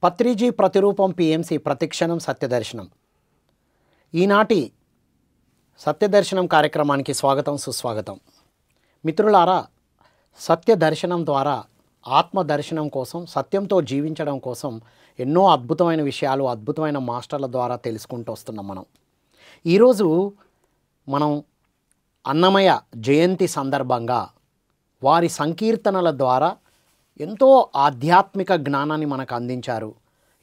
పత్రిజీ ప్రతిరూపం పిఎంసి ప్రతిక్షణం సత్యదర్శనం. ఈనాటి సత్యదర్శనం కార్యక్రమానికి స్వాగతం సుస్వాగతం. మిత్రులారా, సత్యదర్శనం ద్వారా ఆత్మదర్శనం కోసం, సత్యంతో జీవించడం కోసం ఎన్నో అద్భుతమైన విషయాలు అద్భుతమైన మాస్టర్ల ద్వారా తెలుసుకుంటూ వస్తున్నాం. ఈరోజు మనం అన్నమయ్య జయంతి సందర్భంగా వారి సంకీర్తనల ద్వారా ఎంతో ఆధ్యాత్మిక జ్ఞానాన్ని మనకు అందించారు.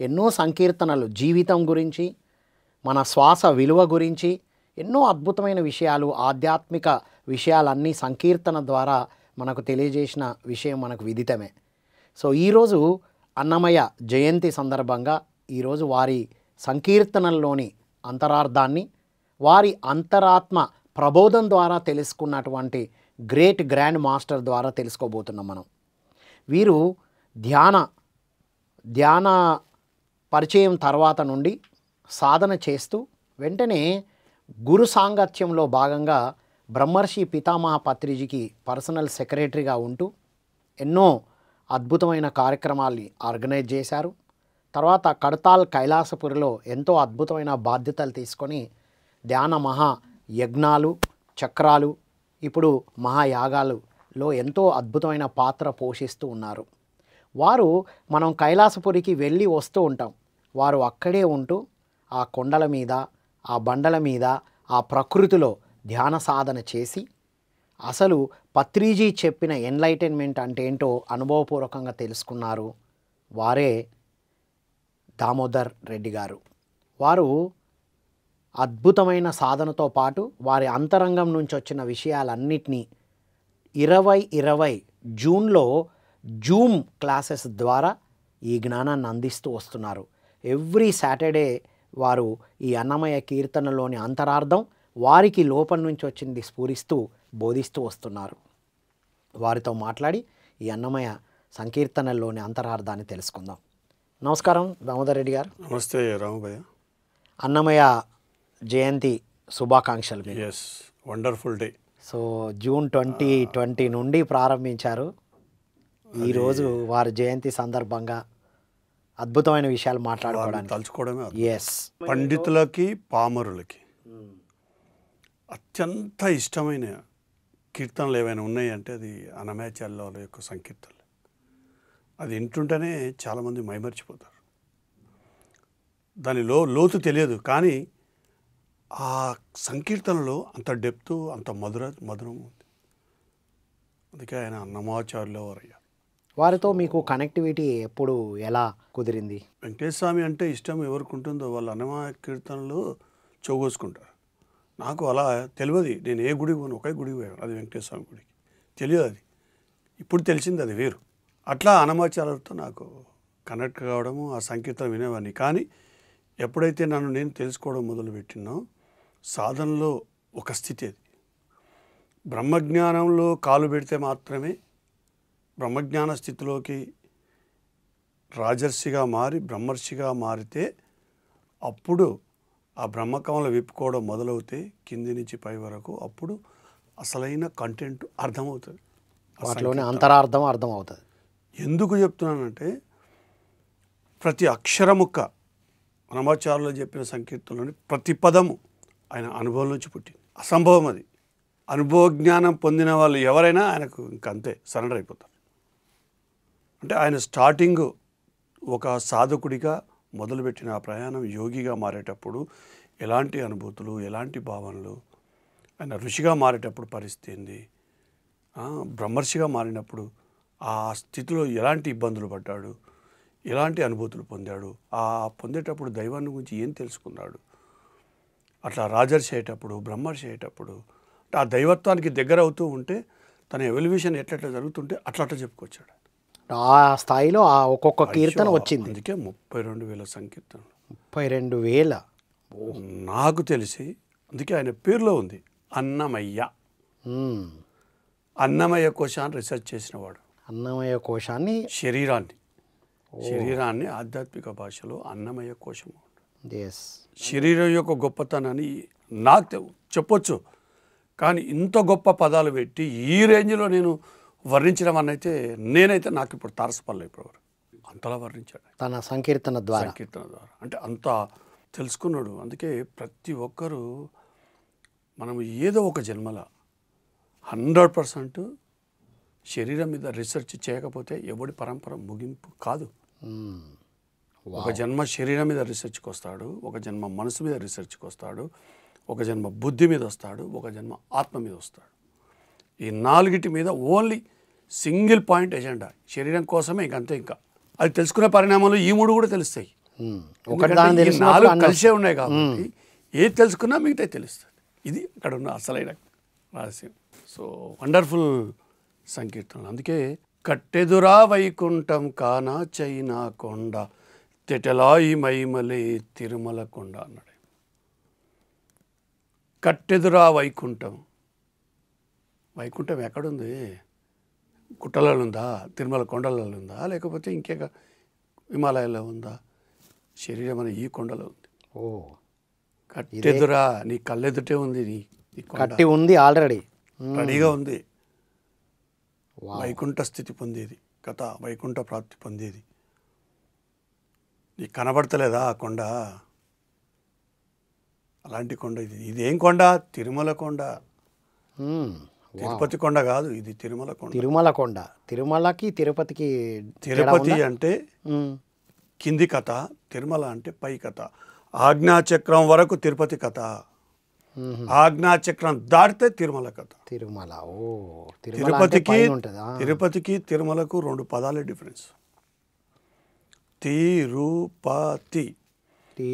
ఎన్నో సంకీర్తనలు జీవితం గురించి, మన శ్వాస విలువ గురించి ఎన్నో అద్భుతమైన విషయాలు, ఆధ్యాత్మిక విషయాలన్నీ సంకీర్తన ద్వారా మనకు తెలియజేసిన విషయం మనకు విదితమే. సో ఈరోజు అన్నమయ్య జయంతి సందర్భంగా ఈరోజు వారి సంకీర్తనల్లోని అంతరార్థాన్ని, వారి అంతరాత్మ ప్రబోధం ద్వారా తెలుసుకున్నటువంటి గ్రేట్ గ్రాండ్ మాస్టర్ ద్వారా తెలుసుకోబోతున్నాం మనం. వీరు ధ్యాన పరిచయం తర్వాత నుండి సాధన చేస్తూ వెంటనే గురు సాంగత్యంలో భాగంగా బ్రహ్మర్షి పితామహ పత్రిజీకి పర్సనల్ సెక్రటరీగా ఉంటూ ఎన్నో అద్భుతమైన కార్యక్రమాల్ని ఆర్గనైజ్ చేశారు. తర్వాత కడతాల్ కైలాసపురిలో ఎంతో అద్భుతమైన బాధ్యతలు తీసుకొని ధ్యాన మహా యజ్ఞాలు, చక్రాలు, ఇప్పుడు మహాయాగాలలో ఎంతో అద్భుతమైన పాత్ర పోషిస్తూ ఉన్నారు. వారు మనం కైలాసపురికి వెళ్ళి వస్తూ ఉంటాం. వారు అక్కడే ఉంటూ ఆ కొండల మీద, ఆ బండల మీద, ఆ ప్రకృతిలో ధ్యాన సాధన చేసి అసలు పత్రిజీ చెప్పిన ఎన్లైటన్మెంట్ అంటే ఏంటో అనుభవపూర్వకంగా తెలుసుకున్నారు. వారే దామోదర్ రెడ్డి గారు. వారు అద్భుతమైన సాధనతో పాటు వారి అంతరంగం నుంచి వచ్చిన విషయాలన్నిటినీ 2020 జూన్లో జూమ్ క్లాసెస్ ద్వారా ఈ జ్ఞానాన్ని అందిస్తూ వస్తున్నారు. ఎవ్రీ సాటర్డే వారు ఈ అన్నమయ్య కీర్తనలోని అంతరార్థం వారికి లోపల నుంచి వచ్చింది స్ఫురిస్తూ బోధిస్తూ వస్తున్నారు. వారితో మాట్లాడి ఈ అన్నమయ్య సంకీర్తనల్లోని అంతరార్థాన్ని తెలుసుకుందాం. నమస్కారం దామోదర్ రెడ్డి గారు. నమస్తే రామభయ్య. అన్నమయ్య జయంతి శుభాకాంక్షలు. Yes, wonderful day. So June 2020 నుండి ప్రారంభించారు. ఈరోజు వారి జయంతి సందర్భంగా అద్భుతమైన విషయాలు మాట్లాడుకోవడానికి తలుచుకోవడమే. ఎస్, పండితులకి పామరులకి అత్యంత ఇష్టమైన కీర్తనలు ఏవైనా ఉన్నాయంటే అది అన్నమయాచార్యుల వారి యొక్క సంకీర్తనలు. అది వింటుంటేనే చాలామంది మైమర్చిపోతారు. దాని లోతు తెలియదు, కానీ ఆ సంకీర్తనలో అంత డెప్త్, అంత మధురం ఉంది. అందుకే ఆయన అన్నమాచార్యుల వారయ్యారు. వారితో మీకు కనెక్టివిటీ ఎప్పుడు ఎలా కుదిరింది? వెంకటేశ్వర స్వామి అంటే ఇష్టం ఎవరికి ఉంటుందో వాళ్ళు అన్నమయ్య కీర్తనలు చౌగోసుకుంటారు. నాకు అలా తెలియదు. నేను ఏ గుడికి పోను, ఒకే గుడికి పోయాను, అది వెంకటేశ్వర స్వామి గుడికి. తెలియదు అది, ఇప్పుడు తెలిసింది అది వేరు. అట్లా అన్నమాచార్యులతో నాకు కనెక్ట్ కావడము, ఆ సంకీర్తన వినేవాడిని. కానీ ఎప్పుడైతే నేను తెలుసుకోవడం మొదలుపెట్టినో సాధనలో ఒక స్థితి అది. బ్రహ్మజ్ఞానంలో కాలు పెడితే మాత్రమే బ్రహ్మజ్ఞాన స్థితిలోకి రాజర్షిగా మారి బ్రహ్మర్షిగా మారితే అప్పుడు ఆ బ్రహ్మకమల విప్పుకోవడం మొదలవుతే కింది నుంచి పై వరకు అప్పుడు అసలైన కంటెంట్ అర్థమవుతుంది. వాటిలోని అంతరార్థం అర్థమవుతుంది. ఎందుకు చెప్తున్నానంటే ప్రతి అక్షరముక్క అన్నమాచార్యులు చెప్పిన సంకీర్తనలోని ప్రతి పదము ఆయన అనుభవం నుంచి పుట్టింది. అసంభవం అది. అనుభవ జ్ఞానం పొందిన వాళ్ళు ఎవరైనా ఆయనకు ఇంకంతే సరెండర్ అయిపోతారు. అంటే ఆయన స్టార్టింగ్ ఒక సాధకుడిగా మొదలుపెట్టిన ఆ ప్రయాణం యోగిగా మారేటప్పుడు ఎలాంటి అనుభూతులు, ఎలాంటి భావనలు, ఆయన ఋషిగా మారేటప్పుడు పరిస్థితి ఏంది, బ్రహ్మర్షిగా మారినప్పుడు ఆ స్థితిలో ఎలాంటి ఇబ్బందులు పడ్డాడు, ఎలాంటి అనుభూతులు పొందాడు, ఆ పొందేటప్పుడు దైవాన్ని గురించి ఏం తెలుసుకున్నాడు, అట్లా రాజర్షి అయ్యేటప్పుడు బ్రహ్మర్షి అయ్యేటప్పుడు ఆ దైవత్వానికి దగ్గర అవుతూ ఉంటే తన ఎవల్యూషన్ ఎట్లా జరుగుతుంటే అట్లా చెప్పుకొచ్చాడు. ఆ స్థాయిలో ఆ ఒక్కొక్క కీర్తన వచ్చింది. అందుకే 32,000 సంకీర్తనలు. 32,000 నాకు తెలిసి. అందుకే ఆయన పేరులో ఉంది అన్నమయ్య. అన్నమయ్య కోశాన్ని రీసెర్చ్ చేసినవాడు. అన్నమయ్య కోశాన్ని, శరీరాన్ని ఆధ్యాత్మిక భాషలో అన్నమయ్య కోశము. ఎస్, శరీరం యొక్క గొప్పతనాన్ని నాకు చెప్పొచ్చు, కానీ ఇంత గొప్ప పదాలు పెట్టి ఈ రేంజ్లో నేను వర్ణించడం అన్నైతే నేనైతే నాకు ఇప్పుడు తారసపడలేదు. ఇప్పుడు అంతలా వర్ణించాడు తన సంకీర్తన ద్వారా. సంకీర్తన ద్వారా. అంటే అంత తెలుసుకున్నాడు. అందుకే ప్రతి ఒక్కరూ మనం ఏదో ఒక జన్మల 100% శరీరం మీద రీసెర్చ్ చేయకపోతే ఎవడి పరంపర ముగింపు కాదు. ఒక జన్మ శరీరం మీద రీసెర్చ్కి వస్తాడు, ఒక జన్మ మనసు మీద రీసెర్చ్కి వస్తాడు, ఒక జన్మ బుద్ధి మీద వస్తాడు, ఒక జన్మ ఆత్మ మీద వస్తాడు. ఈ 4 మీద ఓన్లీ సింగిల్ పాయింట్ ఎజెండా శరీరం కోసమే. ఇంకంతే. ఇంకా అది తెలుసుకునే పరిణామాలు ఈ 3 కూడా తెలుస్తాయి. ఎందుకంటే ఈ 4 కలిసే ఉన్నాయి కాబట్టి ఏది తెలుసుకున్నా మిగతా తెలుస్తుంది. ఇది అక్కడ ఉన్న అసలైన రహస్యం. సో వండర్ఫుల్ సంకీర్తనలు. అందుకే కట్టెదురా వైకుంఠం కానా చైనా కొండ తెటలాయి మైమలే తిరుమల కొండ అన్నాడు. కట్టెదురా వైకుంఠం. వైకుంఠం ఎక్కడుంది? గుట్టలలో ఉందా? తిరుమల కొండలలో ఉందా? లేకపోతే ఇంకే హిమాలయాల్లో ఉందా? శరీరం అనే ఈ కొండలో ఉంది. కట్టెదురా, నీ కళ్ళెదుటే ఉంది. నీ కట్టి ఉంది, ఆల్రెడీ రెడీగా ఉంది. వైకుంఠ స్థితి పొందేది కథ, వైకుంఠ ప్రాప్తి పొందేది. నీకు కనబడతలేదా ఆ కొండ? అలాంటి కొండ ఇది. ఇదేం కొండ? తిరుమల కొండ. తిరుపతి కొండ కాదు, ఇది తిరుమల కొండ. తిరుమల కొండ. తిరుమలకి తిరుపతికి తిరుపతి అంటే కింది కథ, తిరుమల అంటే పై కథ. ఆజ్ఞాచక్రం వరకు తిరుపతి కథ, ఆజ్ఞాచక్రం దాటితే తిరుమల కథ. తిరుమల. తిరుపతికి తిరుమలకు 2 పదాలే డిఫరెన్స్. తిరుపతి,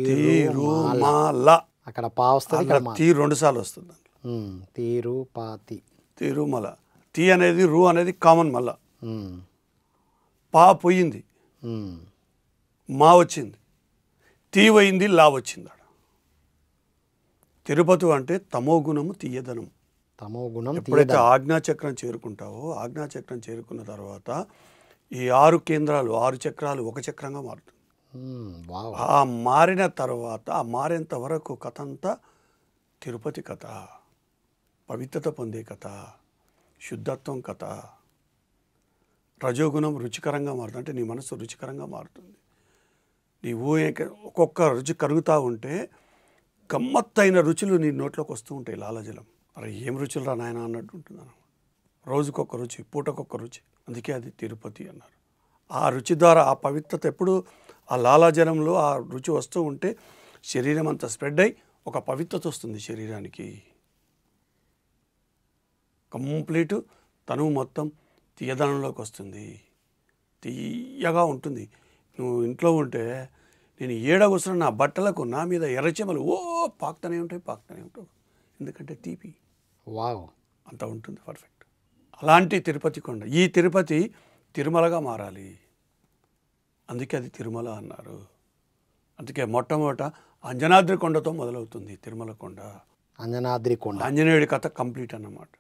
తిరుమల. అక్కడ పా వస్తుంది, తి 2 సార్లు వస్తుంది. తిరుపతి, తిరుమల. తి అనేది రు అనేది కామన్. మళ్ళా పా పోయింది, మా వచ్చింది, తీ పోయింది, లా వచ్చింది. తిరుపతి అంటే తమో గుణము తీయదనం. తమో గుణం. ఎప్పుడైతే ఆజ్ఞాచక్రం చేరుకుంటావో, ఆజ్ఞాచక్రం చేరుకున్న తర్వాత ఈ 6 కేంద్రాలు, 6 చక్రాలు ఒక చక్రంగా మారుతుంది. ఆ మారిన తర్వాత, ఆ మారేంత వరకు కథ అంతా తిరుపతి కథ, పవిత్రత పొందే కథ, శుద్ధత్వం కథ. రజోగుణం రుచికరంగా మారుతుంది. అంటే నీ మనసు రుచికరంగా మారుతుంది. నీ ఒక్కొక్క రుచి కరుగుతూ ఉంటే గమ్మత్తైన రుచులు నీ నోట్లోకి వస్తూ ఉంటాయి. లాలజలం. అరే ఏం రుచులు రా నాయన అన్నట్టు ఉంటుంది అన్నమాట. రోజుకొక రుచి, పూటకొక రుచి. అందుకే అది తిరుపతి అన్నారు. ఆ రుచి ద్వారా ఆ పవిత్రత ఎప్పుడు ఆ లాలాజలంలో ఆ రుచి వస్తూ ఉంటే శరీరం అంతా స్ప్రెడ్ అయ్యి ఒక పవిత్రత వస్తుంది శరీరానికి. కంప్లీట్ తనువు మొత్తం తీయదనంలోకి వస్తుంది. తీయగా ఉంటుంది. నువ్వు ఇంట్లో ఉంటే నేను ఏడ కూర్చున్న నా బట్టలకు నా మీద ఎర్రచెమలు పాకుతూనే ఉంటాయి. ఎందుకంటే తీపి. వావ్, అంత ఉంటుంది. పర్ఫెక్ట్. అలాంటి తిరుపతి కొండ. ఈ తిరుపతి తిరుమలగా మారాలి. అందుకే అది తిరుమల అన్నారు. అందుకే మొట్టమొదట అంజనాద్రి కొండతో మొదలవుతుంది తిరుమల కొండ. అంజనాద్రి కొండ. ఆంజనేయుడి కథ కంప్లీట్ అన్నమాట.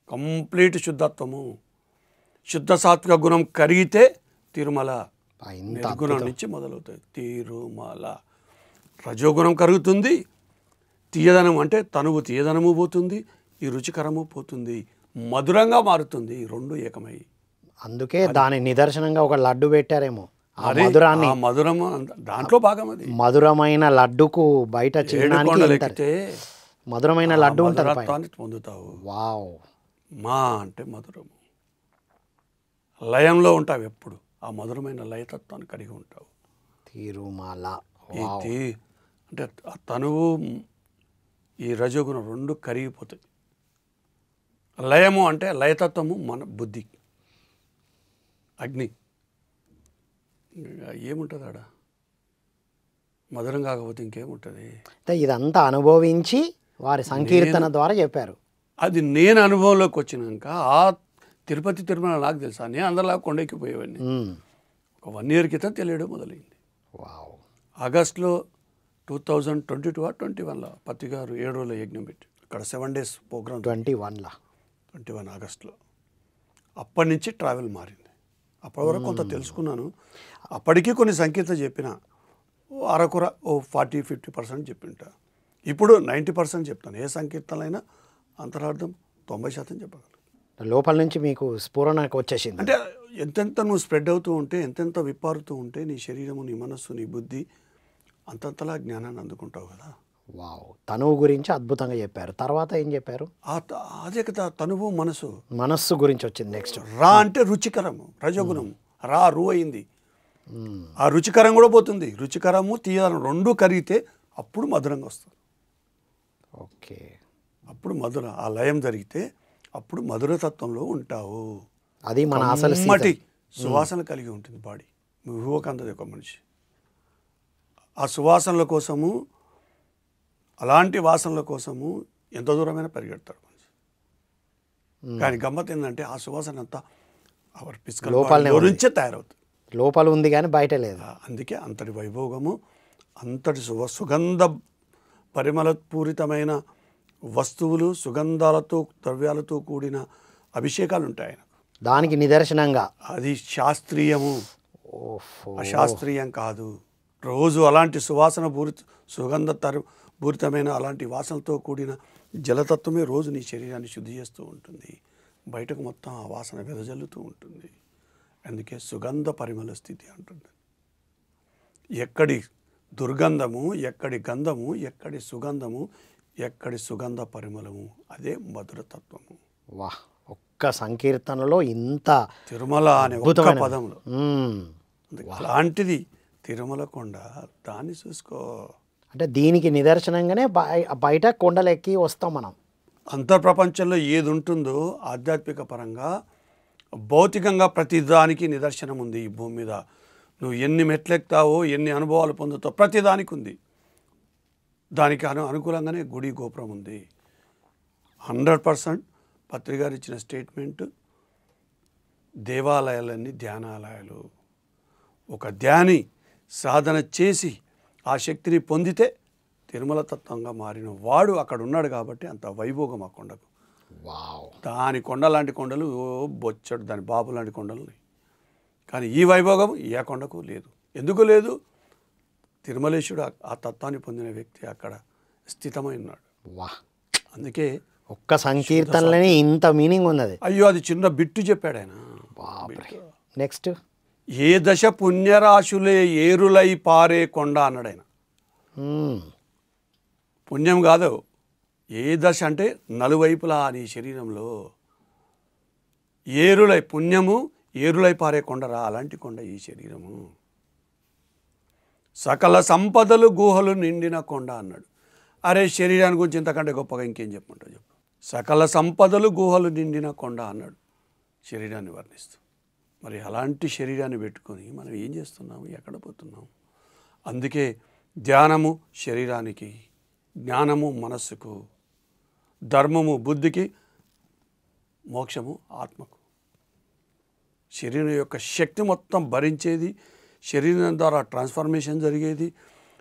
కంప్లీట్ శుద్ధత్వము. శుద్ధ సాత్విక గుణం కరిగితే తిరుమల. నిర్గుణం నుంచి మొదలవుతుంది తిరుమల. రజోగుణం కరుగుతుంది, తీయదనం అంటే తనువు తీయదనము పోతుంది, ఈ రుచికరము పోతుంది, మధురంగా మారుతుంది. 2 ఏకమై. అందుకే దాని నిదర్శనంగా ఒక లడ్డు పెట్టారేమో. ఆ మధురాన్ని, మధురం దాంట్లో భాగం. అది మధురమైన లడ్డుకు బయట చేయడానికి మధురమైన లడ్డు ఉంటుంది, పొందుతావు. వావ్. మా అంటే మధురము. లయంలో ఉంటావు ఎప్పుడు. ఆ మధురమైన లయతత్వాన్ని కలిగి ఉంటావు. తిరుమల. అంటే ఆ తనువు ఈ రజోగుణం 2 కరిగిపోతాయి. లయము అంటే లయతత్వము మన బుద్ధి, అగ్ని. ఏముంటుంది ఆడ? మధురం కాకపోతే ఇంకేముంటుంది? ఇదంతా అనుభవించి వారి సంకీర్తన ద్వారా చెప్పారు. అది నేను అనుభవంలోకి వచ్చినాక ఆ తిరుపతి తిరుమల నాకు తెలుసా. నేను అందరిలాగా కొండెక్కి పోయేవాడిని. ఒక 1 year క్రితం తెలియడం మొదలైంది. ఆగస్టులో 2022 or 21లో పత్తి గారు 7 రోజుల యజ్ఞం పెట్టి ఇక్కడ 7 days ప్రోగ్రామ్. 21 ఆగస్టులో. అప్పటి నుంచి ట్రావెల్ మారింది. అప్పటి వరకు కొంత తెలుసుకున్నాను. అప్పటికీ కొన్ని సంకీర్తన చెప్పిన అరకుర 40-50% చెప్పింటా. ఇప్పుడు 90% చెప్తాను. ఏ సంకీర్తనైనా అంతరార్థం 90% చెప్పగలను. లోపల నుంచి మీకు స్ఫురణకు వచ్చేసింది. అంటే ఎంతెంత నువ్వు స్ప్రెడ్ అవుతూ ఉంటే, ఎంతెంత విప్పారుతూ ఉంటే నీ శరీరము, నీ మనస్సు, నీ బుద్ధి అంతంతలా జ్ఞానాన్ని అందుకుంటావు కదా. వావ్! తనువు గురించి అద్భుతంగా చెప్పారు. తర్వాత ఏం చెప్పారు? అదే కదా తనువు మనసు. మనస్సు గురించి వచ్చింది నెక్స్ట్. రా అంటే రుచికరము, రజగుణం. రా రు అయింది. ఆ రుచికరం కూడా పోతుంది. రుచికరము తీయరం రెండూ కరిగితే అప్పుడు మధురంగా వస్తుంది. ఓకే. అప్పుడు మధుర ఆ లయం జరిగితే అప్పుడు మధురతత్వంలో ఉంటావు. అది మన అసలు కమ్మటి సువాసన కలిగి ఉంటుంది బాడీ. వివేకందది ఒక మనిషి. ఆ సువాసనల కోసము, అలాంటి వాసనల కోసము ఎంత దూరమైనా పరిగెడతాడు మనిషి. కానీ గమ్మత్ ఏంటంటే ఆ సువాసన అంతా అవర్ ఫిజికల్ నుంచే తయారవుతుంది. లోపల ఉంది కానీ బయట లేదు. అందుకే అంతటి వైభోగము, అంతటి సుగంధ పరిమళపూరితమైన వస్తువులు, సుగంధాలతో ద్రవ్యాలతో కూడిన అభిషేకాలు ఉంటాయి ఆయనకు. దానికి నిదర్శనంగా అది శాస్త్రీయము, ఓహో, అశాస్త్రీయం కాదు. రోజు అలాంటి సువాసన సుగంధ పూరితమైన అలాంటి వాసనలతో కూడిన జలతత్వమే రోజు నీ శరీరాన్ని శుద్ధి చేస్తూ ఉంటుంది. బయటకు మొత్తం ఆ వాసన వెదజల్లుతూ ఉంటుంది. అందుకే సుగంధ పరిమళ స్థితి అంటుంది. ఎక్కడి దుర్గంధము, ఎక్కడి గంధము, ఎక్కడి సుగంధము, ఎక్కడి సుగంధ పరిమళము, అదే మధురతత్వము. వాహ్! ఒక్క సంకీర్తనలో ఇంత తిరుమల అనే ఒక్క పదంలో అలాంటిది తిరుమల కొండ. దాన్ని చూసుకో. అంటే దీనికి నిదర్శనంగానే బయట కొండలెక్కి వస్తాం మనం. అంతర్ప్రపంచంలో ఏది ఉంటుందో ఆధ్యాత్మిక పరంగా, భౌతికంగా ప్రతిదానికి నిదర్శనం ఉంది ఈ భూమి మీద. నువ్వు ఎన్ని మెట్లెక్తావో, ఎన్ని అనుభవాలు పొందుతావో ప్రతిదానికి ఉంది. దానికి అనుకూలంగానే గుడి గోపురం ఉంది. 100% పత్రి గారు ఇచ్చిన స్టేట్మెంట్. దేవాలయాలన్నీ ధ్యానాలయాలు. ఒక ధ్యాని సాధన చేసి ఆ శక్తిని పొందితే తిరుమల తత్వంగా మారిన వాడు అక్కడ ఉన్నాడు కాబట్టి అంత వైభోగం ఆ కొండకు. వావ్! దాని కొండ లాంటి కొండలు బొచ్చడు, దాని బాబు లాంటి కొండలు ఉన్నాయి. కానీ ఈ వైభోగం ఏ కొండకు లేదు. ఎందుకు లేదు? తిరుమలేశుడు ఆ తత్వాన్ని పొందిన వ్యక్తి అక్కడ స్థితమై ఉన్నాడు. వాహ్! అందుకే ఒక్క సంకీర్తనలోనే ఇంత మీనింగ్ ఉన్నది. అయ్యో, అది చిన్న బిట్టు చెప్పాడు ఆయన. నెక్స్ట్, ఏ దశ పుణ్యరాశులే ఏరులై పారే కొండ అన్నాడు ఆయన. పుణ్యం కాదు, ఏ దశ అంటే నలువైపులా నీ శరీరంలో ఏరులై, పుణ్యము ఏరులై పారే కొండరా, అలాంటి కొండ ఈ శరీరము. సకల సంపదలు గుహలు నిండిన కొండ అన్నాడు. అరే, శరీరాన్ని గురించి ఇంతకంటే గొప్పగా ఇంకేం చెప్పమంటావు చెప్పు. సకల సంపదలు గుహలు నిండిన కొండ అన్నాడు శరీరాన్ని వర్ణిస్తూ. మరి అలాంటి శరీరాన్ని పెట్టుకొని మనం ఏం చేస్తున్నాము, ఎక్కడ పోతున్నాము? అందుకే ధ్యానము శరీరానికి, జ్ఞానము మనస్సుకు, ధర్మము బుద్ధికి, మోక్షము ఆత్మకు. శరీరం యొక్క శక్తి మొత్తం భరించేది, శరీరం ద్వారా ట్రాన్స్ఫర్మేషన్ జరిగేది,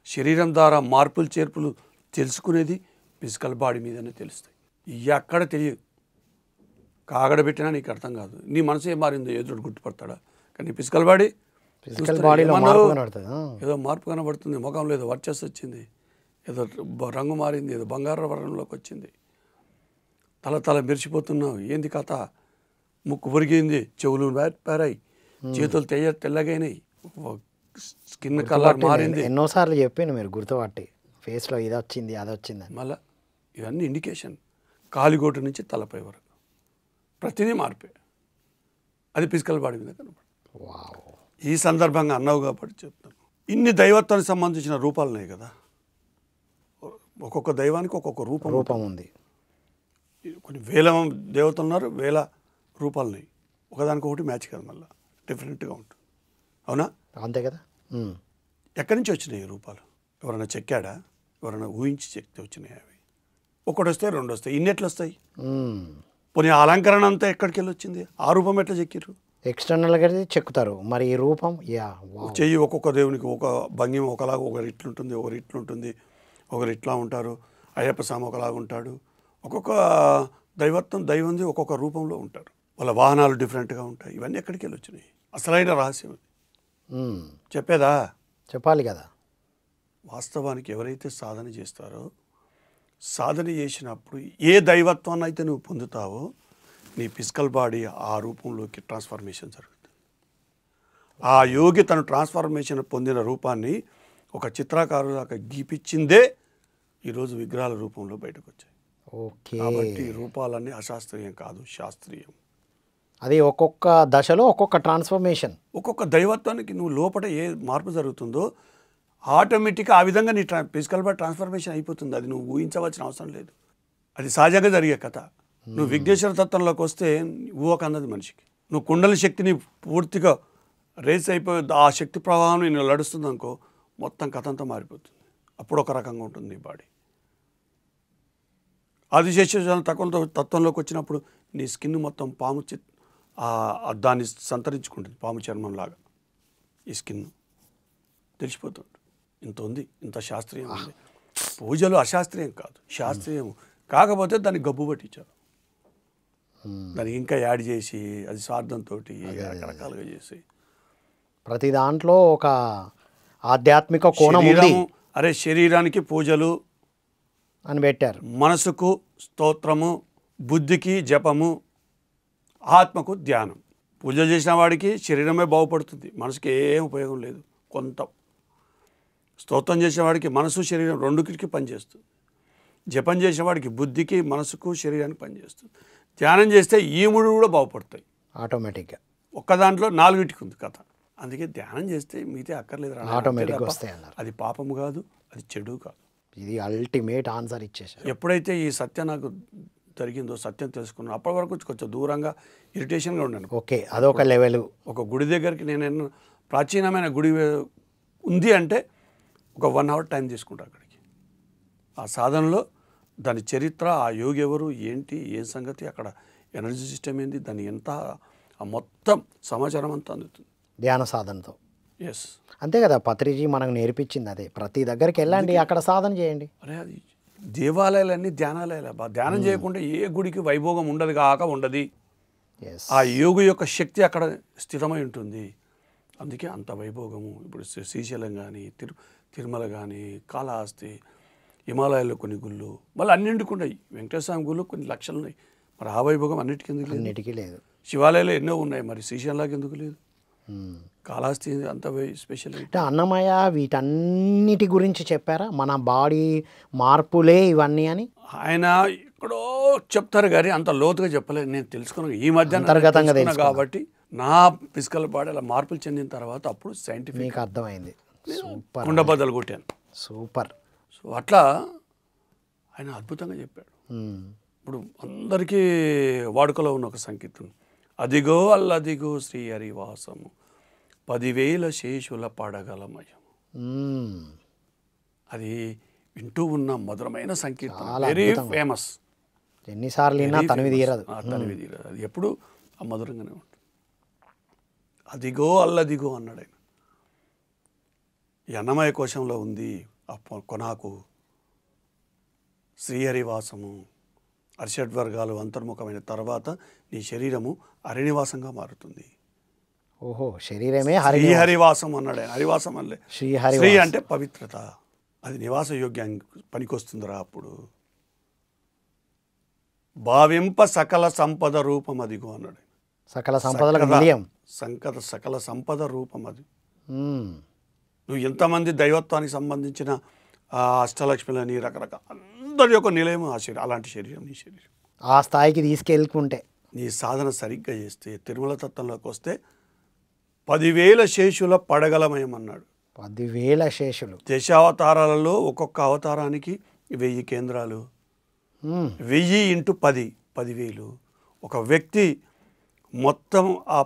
శరీరం ద్వారా మార్పులు చేర్పులు తెలుసుకునేది ఫిజికల్ బాడీ మీదనే తెలుస్తాయి. ఎక్కడ తెలియదు. కాగడ పెట్టినా నీకు అర్థం కాదు. నీ మనసు ఏం మారిందో ఎదురు గుర్తుపడతాడా? కానీ ఫిజికల్ బాడీలో ఏదో మార్పు కనబడుతుంది. ముఖంలో ఏదో వర్చస్ వచ్చింది, ఏదో రంగు మారింది, ఏదో బంగారు వర్ణంలోకి వచ్చింది, తల మెరిసిపోతున్నావు. ఏంది కథ? ముక్కు పొరిగింది, చెవులు పారాయి, చేతులు తెల్లగైనాయి, స్కిన్ కలర్ మారింది. ఎన్నోసార్లు చెప్పాను మీరు గుర్తుపట్టి, ఫేస్లో ఇది వచ్చింది అది వచ్చింది. మళ్ళీ ఇవన్నీ ఇండికేషన్. కాలిగోటు నుంచి తలపై వరకు ప్రతిదీ మార్పే. అది ఫిజికల్ బాడీ మీద కనబడుతుంది. ఈ సందర్భంగా అన్నావు కాబట్టి చెప్తాను. ఇన్ని దైవత్వానికి సంబంధించిన రూపాలు ఉన్నాయి కదా. ఒక్కొక్క దైవానికి ఒక్కొక్క రూపం ఉంది. కొన్ని వేల దేవతలు ఉన్నారు, వేల రూపాలు ఉన్నాయి. ఒకదానికొకటి మ్యాచ్ కాదు, మళ్ళీ డిఫరెంట్గా ఉంటుంది. అవునా? అంతే కదా. ఎక్కడి నుంచి వచ్చినాయి ఈ రూపాలు? ఎవరైనా చెక్కాడా? ఎవరైనా ఊహించి చెక్తే వచ్చినాయి అవి? ఒకటి వస్తాయి, రెండు వస్తాయి, ఇన్ని ఎట్లా వస్తాయి? పోనీ అలంకరణ అంతా ఎక్కడికి వెళ్ళి వచ్చింది? ఆ రూపం ఎట్లా చెక్కిరు? ఎక్స్టర్నల్గా చెక్కుతారు. మరి ఈ రూపం చెయ్యి ఒక్కొక్క దేవునికి ఒక భంగిమ ఒకలాగా, ఒకరు ఇట్లుంటుంది, ఒకరు ఇట్లుంటుంది, ఒకరు ఇట్లా ఉంటారు. అయ్యప్ప స్వామి ఒకలాగా ఉంటాడు. ఒక్కొక్క దైవంది ఒక్కొక్క రూపంలో ఉంటారు. వాళ్ళ వాహనాలు డిఫరెంట్గా ఉంటాయి. ఇవన్నీ ఎక్కడికి వెళ్ళి వచ్చినాయి? అసలైన రహస్యం చెప్పేదా? చెప్పాలి కదా. వాస్తవానికి ఎవరైతే సాధన చేస్తారో, సాధన చేసినప్పుడు ఏ దైవత్వాన్ని అయితే నువ్వు పొందుతావో నీ ఫిజికల్ బాడీ ఆ రూపంలోకి ట్రాన్స్ఫర్మేషన్ జరుగుతుంది. ఆ యోగి తను ట్రాన్స్ఫర్మేషన్ పొందిన రూపాన్ని ఒక చిత్రకారుడు దాకా గీపించిందే ఈరోజు విగ్రహాల రూపంలో బయటకు వచ్చాయి. ఓకే. కాబట్టి రూపాలన్నీ అశాస్త్రీయం కాదు, శాస్త్రీయం. అది ఒక్కొక్క దశలో ఒక్కొక్క ట్రాన్స్ఫర్మేషన్. ఒక్కొక్క దైవత్వానికి నువ్వు లోపల ఏ మార్పు జరుగుతుందో ఆటోమేటిక్గా ఆ విధంగా నీ ఫిజికల్ బాడీ ట్రాన్స్ఫర్మేషన్ అయిపోతుంది. అది నువ్వు ఊహించవలసిన అవసరం లేదు. అది సహజంగా జరిగే కథ. నువ్వు విఘ్నేశ్వర తత్వంలోకి వస్తే ఊహకన్నది మనిషికి. నువ్వు కుండలి శక్తిని పూర్తిగా రేస్ అయిపోయి ఆ శక్తి ప్రవాహం నేను నడుస్తుంది అనుకో, మొత్తం కథ అంతా మారిపోతుంది. అప్పుడు ఒక రకంగా ఉంటుంది నీ బాడీ. ఆదిశేష తత్వంలోకి వచ్చినప్పుడు నీ స్కిన్ మొత్తం పాము దాన్ని సంతరించుకుంటుంది, పాము చర్మంలాగా. ఈ స్కిన్ తెలిసిపోతుంది. ఇంత ఉంది, ఇంత శాస్త్రీయం ఉంది. పూజలు అశాస్త్రీయం కాదు, శాస్త్రీయం. కాకపోతే దాన్ని గబ్బు పట్టించారు. దానికి ఇంకా యాడ్ చేసి అది స్వార్థంతో రకరకాలుగా చేసి ప్రతి దాంట్లో ఒక ఆధ్యాత్మిక కోణం ఉంది. అరే శరీరానికి పూజలు అని పెట్టారు, మనసుకు స్తోత్రము, బుద్ధికి జపము, ఆత్మకు ధ్యానం. పూజ చేసిన వాడికి శరీరమే బాగుపడుతుంది, మనసుకి ఏం ఉపయోగం లేదు. కొంత స్తోత్రం చేసేవాడికి మనసు శరీరం రెండుకి పనిచేస్తుంది. జపం చేసేవాడికి బుద్ధికి మనసుకు శరీరానికి పనిచేస్తుంది. ధ్యానం చేస్తే ఈ మూడు కూడా బాగుపడతాయి ఆటోమేటిక్గా. ఒక్క దాంట్లో నాలుగిటికి ఉంది కథ. అందుకే ధ్యానం చేస్తే మిగతా అక్కర్లేదు, ఆటోమేటిక్గా వస్తాయి అన్నారు. అది పాపము కాదు, అది చెడు కాదు. ఇది అల్టిమేట్ ఆన్సర్ ఇచ్చేసారు. ఎప్పుడైతే ఈ సత్యం నాకు జరిగిందో, సత్యం తెలుసుకున్నాను, అప్పటి వరకు కొంచెం దూరంగా ఇరిటేషన్గా ఉన్నాను. ఓకే, అదొక లెవెల్. ఒక గుడి దగ్గరికి నేను ప్రాచీనమైన గుడి ఉంది అంటే ఒక 1 hour టైం తీసుకుంటా అక్కడికి. ఆ సాధనలో దాని చరిత్ర, ఆ యోగి ఎవరు, ఏంటి, ఏం సంగతి, అక్కడ ఎనర్జీ సిస్టమ్ ఏంది, దాని ఎంత, ఆ మొత్తం సమాచారం అంతా అందుతుంది ధ్యాన సాధనతో. ఎస్, అంతే కదా పత్రిజీ మనకు నేర్పించింది అదే. ప్రతి దగ్గరికి వెళ్ళండి, అక్కడ సాధన చేయండి. అరే అది దేవాలయాలన్నీ ధ్యానాలయాలు. ధ్యానం చేయకుండా ఏ గుడికి వైభోగం ఉండదు కాక ఉండదు. ఆ యోగి యొక్క శక్తి అక్కడ స్థిరమై ఉంటుంది. అందుకే అంత వైభోగము. ఇప్పుడు శ్రీశైలం కానీ, తిరుమల కానీ, కాళహస్తి, హిమాలయాల్లో కొన్ని గుళ్ళు, మళ్ళీ అన్నింటికి ఉన్నాయి. వెంకటేశ్వర స్వామి గుళ్ళు కొన్ని లక్షలు ఉన్నాయి. మరి ఆ వైభోగం అన్నిటికీ లేదు. శివాలయాలు ఎన్నో ఉన్నాయి, మరి శ్రీశైలంకి ఎందుకు లేదు? కాళహస్తి అంత స్పెషల్. అంటే అన్నమయ్య వీటన్నిటి గురించి చెప్పారా, మన బాడీ మార్పులే ఇవన్నీ అని? ఆయన ఎక్కడో చెప్తారు కానీ అంత లోతుగా చెప్పలేదు. నేను తెలుసుకున్నాను ఈ మధ్య అంతర్గతంగా కాబట్టి నా ఫిజికల్ బాడీ అలా మార్పులు చెందిన తర్వాత అప్పుడు సైంటిఫిక్ అర్థమైంది. సూపర్, కుండబద్దలు కొట్టాను. సూపర్. సో అట్లా ఆయన అద్భుతంగా చెప్పాడు. ఇప్పుడు అందరికీ వాడుకలో ఉన్న ఒక సంకీర్తనం, అదిగో అల్లదిగో శ్రీ హరివాసము 10,000 శేషుల పడగలమయము. అది వింటూ ఉన్న మధురమైన సంకీర్తన, వెరీ ఫేమస్. ఎన్నిసార్లు విన్నా తనివి తీరదు. అది ఎప్పుడు ఆ మధురంగానే ఉంటుంది. అదిగో అల్లదిగో అన్నాడు ఆయన. ఈ అన్నమయ కోశంలో ఉంది ఆ కొనాకు శ్రీహరివాసము. అరిషడ్వర్గాలు అంతర్ముఖమైన తర్వాత నీ శరీరము హరినివాసంగా మారుతుంది. ఓహో, శరీరమే శ్రీహరివాసం అన్నాడు ఆయన. హరివాసం అనలే. శ్రీ అంటే పవిత్రత, అది నివాస యోగ్యానికి పనికొస్తుందిరా. అప్పుడు భావింప సకల సంపద రూపం అదిగో అన్నాడు. సకల సంపదలకు నిలయం, సకల సంపద రూపం అది. నువ్వు ఎంతమంది దైవత్వానికి సంబంధించిన అష్టలక్ష్మిలని రకరకాల అందరి యొక్క నిలయం ఆ శరీరం. అలాంటి శరీరం నీ శరీరం. ఆ స్థాయికి తీసుకెళ్ళుకుంటే నీ సాధన సరిగ్గా చేస్తే, తిరుమల తత్వంలోకి వస్తే 10,000 శేషుల పడగలమయం అన్నాడు. 10,000 శేషులు. దశావతారాలలో ఒక్కొక్క అవతారానికి 1000 కేంద్రాలు. 1000 × 10 10,000. ఒక వ్యక్తి మొత్తం ఆ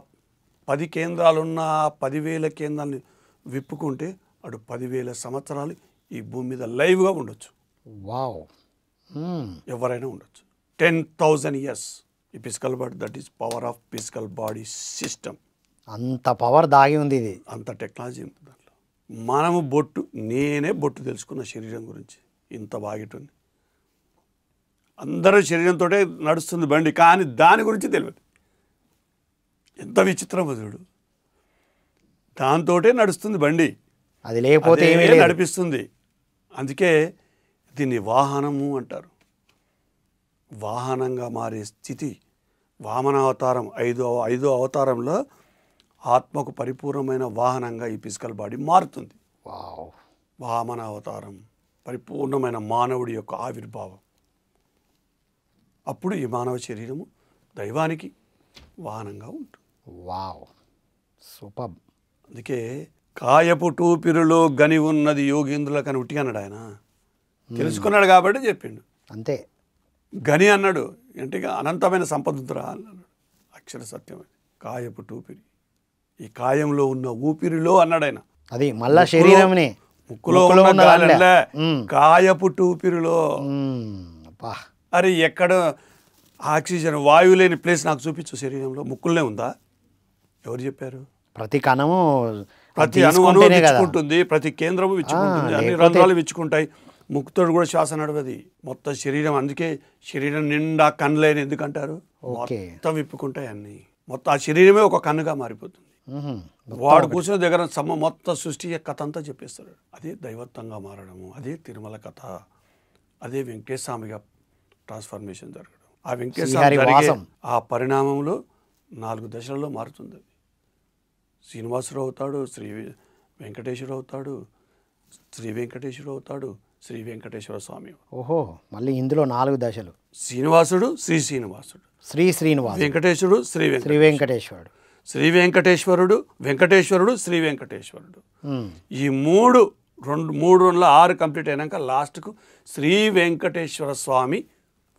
10 కేంద్రాలున్న 10,000 కేంద్రాలని విప్పుకుంటే అటు 10,000 సంవత్సరాలు ఈ భూమి మీద లైవ్గా ఉండొచ్చు. వావ్. ఎవరైనా ఉండొచ్చు. 10,000 years. ఈ physical body, that is power of physical body system. అంత పవర్ దాగి ఉంది, ఇది అంత టెక్నాలజీ ఉంది దాంట్లో. మనము నేనే బొట్టు తెలుసుకున్న శరీరం గురించి. ఇంత బాగేటుంది. అందరూ శరీరంతో నడుస్తుంది బండి, కానీ దాని గురించి తెలియదు. ఎంత విచిత్రం వదుడు. దాంతో నడుస్తుంది బండి, అది లేకపోతే నడిపిస్తుంది. అందుకే దీన్ని వాహనము అంటారు. వాహనంగా మారే స్థితి. వామనావతారం ఐదో అవతారంలో ఆత్మకు పరిపూర్ణమైన వాహనంగా ఈ ఫిజికల్ బాడీ మారుతుంది. వావ్. వామన అవతారం, పరిపూర్ణమైన మానవుడి యొక్క ఆవిర్భావం. అప్పుడు ఈ మానవ శరీరము దైవానికి వాహనంగా ఉంటుంది. Wow, super. అందుకే కాయపు టూపిరులో గని ఉన్నది యోగేంద్రులకు ఉట్టి అన్నాడు ఆయన. తెలుసుకున్నాడు కాబట్టి చెప్పిండు. అంతే. గని అన్నాడు అంటే అనంతమైన సంపదరా అన్నాడు. అక్షర సత్యమని కాయపు టూపిరి, ఈ కాయంలో ఉన్న ఊపిరిలో అన్నాడు ఆయన. అది మళ్ళా శరీరంని ముక్కులో ఉన్న గాలిలే కాయపు టూపిరిలో. అరే ఎక్కడ ఆక్సిజన్ వాయువు లేని ప్లేస్ నాకు చూపించు శరీరంలో. ముక్కులనే ఉందా? ఎవరు చెప్పారు? ప్రతి కణము ప్రతి అణువు విచ్చుకుంటుంది, ప్రతి కేంద్రము విచ్చుకుంటుంది, అన్ని రంధ్రాలు విచ్చుకుంటాయి. ముక్కుతోడు కూడా శ్వాస నడవది. మొత్తం శరీరం, అందుకే శరీరం నిండా కన్నులేని ఎందుకంటారు? మొత్తం విప్పుకుంటాయి అన్ని. మొత్తం ఆ శరీరమే ఒక కన్నుగా మారిపోతుంది. వాడు కూర్చున్న దగ్గర మొత్తం సృష్టి కథ అంతా చెప్పేస్తాడు. అదే దైవత్వంగా మారడము, అదే తిరుమల కథ, అదే వెంకటేశ్వర స్వామిగా ట్రాన్స్ఫర్మేషన్ జరగడం. ఆ వెంకటేశ్వర స్వామి జరిగే ఆ పరిణామంలో 4 దశలలో మారుతుంది. అది శ్రీనివాసరావు అవుతాడు, శ్రీ వెంకటేశ్వర అవుతాడు, శ్రీ వెంకటేశ్వర అవుతాడు, శ్రీ వెంకటేశ్వర స్వామి. ఓహో, మళ్ళీ ఇందులో 4 దశలు. శ్రీనివాసుడు శ్రీ శ్రీనివాసుడు, శ్రీనివాసుడు, వెంకటేశ్వరుడు శ్రీ వెంకటేశ్వరుడు, శ్రీ వెంకటేశ్వరుడు వెంకటేశ్వరుడు శ్రీ వెంకటేశ్వరుడు. ఈ మూడు 6 కంప్లీట్ అయినాక లాస్ట్కు శ్రీ వెంకటేశ్వర స్వామి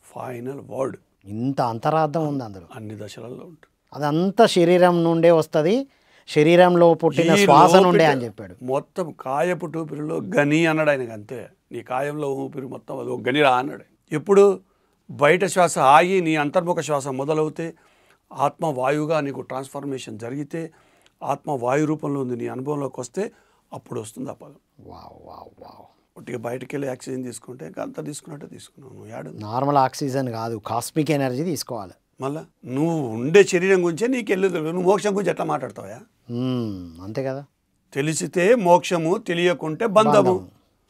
ఫైనల్ వర్డ్. ఇంత అంతరార్థం ఉంది అందులో. అన్ని దశలలో ఉంటుంది. అదంతా శరీరం నుండే వస్తుంది, శరీరంలో పుట్టిన శ్వాస నుండే అని చెప్పాడు. మొత్తం కాయపు టూపిరిలో గని అన్నాడు ఆయనకు. అంతే, నీ కాయంలో ఊపిరి మొత్తం అది ఒక గనిరా అన్నాడు. ఎప్పుడు బయట శ్వాస ఆగి నీ అంతర్ముఖ శ్వాస మొదలవుతే, ఆత్మ వాయువుగా నీకు ట్రాన్స్ఫర్మేషన్ జరిగితే, ఆత్మ వాయు రూపంలో ఉంది నీ అనుభవంలోకి వస్తే అప్పుడు వస్తుంది ఆ పదం. Wow wow wow. ఒట్టిగా బయటకు వెళ్ళి ఆక్సిజన్ తీసుకుంటే అంతా తీసుకున్నట్టే తీసుకున్నావు. యాడు నార్మల్ ఆక్సిజన్ కాదు, కాస్మిక్ ఎనర్జీ తీసుకోవాలి. మళ్ళా నువ్వు ఉండే శరీరం గురించే నీకు వెళ్ళదు. నువ్వు మోక్షం గురించి ఎట్లా మాట్లాడతావా? అంతే కదా. తెలిసితే మోక్షము, తెలియకుంటే బంధము.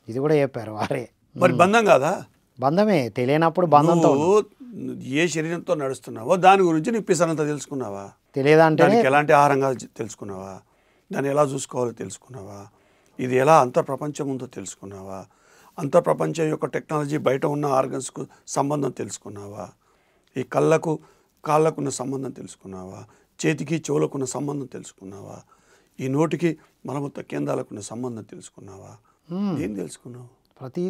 ఇది కూడా చెప్పారు వారే. మరి బంధం కాదా? బంధమే. తెలియనప్పుడు బంధంతో ఏ శరీరంతో నడుస్తున్నావో దాని గురించి నీకు పిసరంతా తెలుసుకున్నావా? తెలియదంటే దానికి ఎలాంటి ఆహారంగా తెలుసుకున్నావా? దాన్ని ఎలా చూసుకోవాలో తెలుసుకున్నావా? ఇది ఎలా అంతర్ప్రపంచం ఉందో తెలుసుకున్నావా? అంతర్ప్రపంచం యొక్క టెక్నాలజీ బయట ఉన్న ఆర్గన్స్కు సంబంధం తెలుసుకున్నావా? ఈ కాళ్ళకున్న సంబంధం తెలుసుకున్నావా? చేతికి చెవులకున్న సంబంధం తెలుసుకున్నావా? ఈ నోటికి మలమూత్ర కేంద్రాలకున్న సంబంధం తెలుసుకున్నావా? ఏం తెలుసుకున్నావు? ప్రతి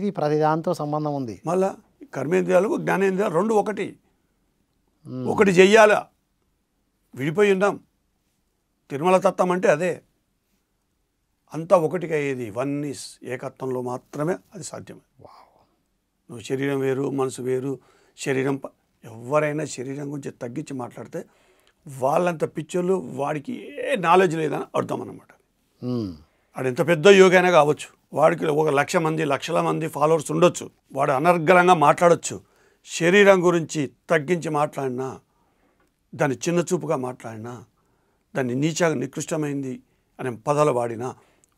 దాంతో సంబంధం ఉంది. మళ్ళా కర్మేంద్రియాలకు జ్ఞానేంద్రియాలు 2 ఒకటి చెయ్యాలా? విడిపోయి ఉన్నాం. తిరుమల తత్వం అంటే అదే. అంతా ఒకటిగా అయ్యేది. వన్నీస్, ఏకత్వంలో మాత్రమే అది సాధ్యమే. నువ్వు శరీరం వేరు, మనసు వేరు. శరీరం ఎవరైనా శరీరం గురించి తగ్గించి మాట్లాడితే వాళ్ళంత పిక్చర్లు, వాడికి ఏ నాలెడ్జ్ లేదని అర్థం అన్నమాట. వాడు ఎంత పెద్ద యోగి అయినా కావచ్చు, వాడికి 1,00,000 మంది, లక్షల మంది ఫాలోవర్స్ ఉండొచ్చు, వాడు అనర్గళంగా మాట్లాడచ్చు. శరీరం గురించి తగ్గించి మాట్లాడినా, దాన్ని చిన్న చూపుగా మాట్లాడినా, దాన్ని నికృష్టమైంది అనే పదాలు వాడినా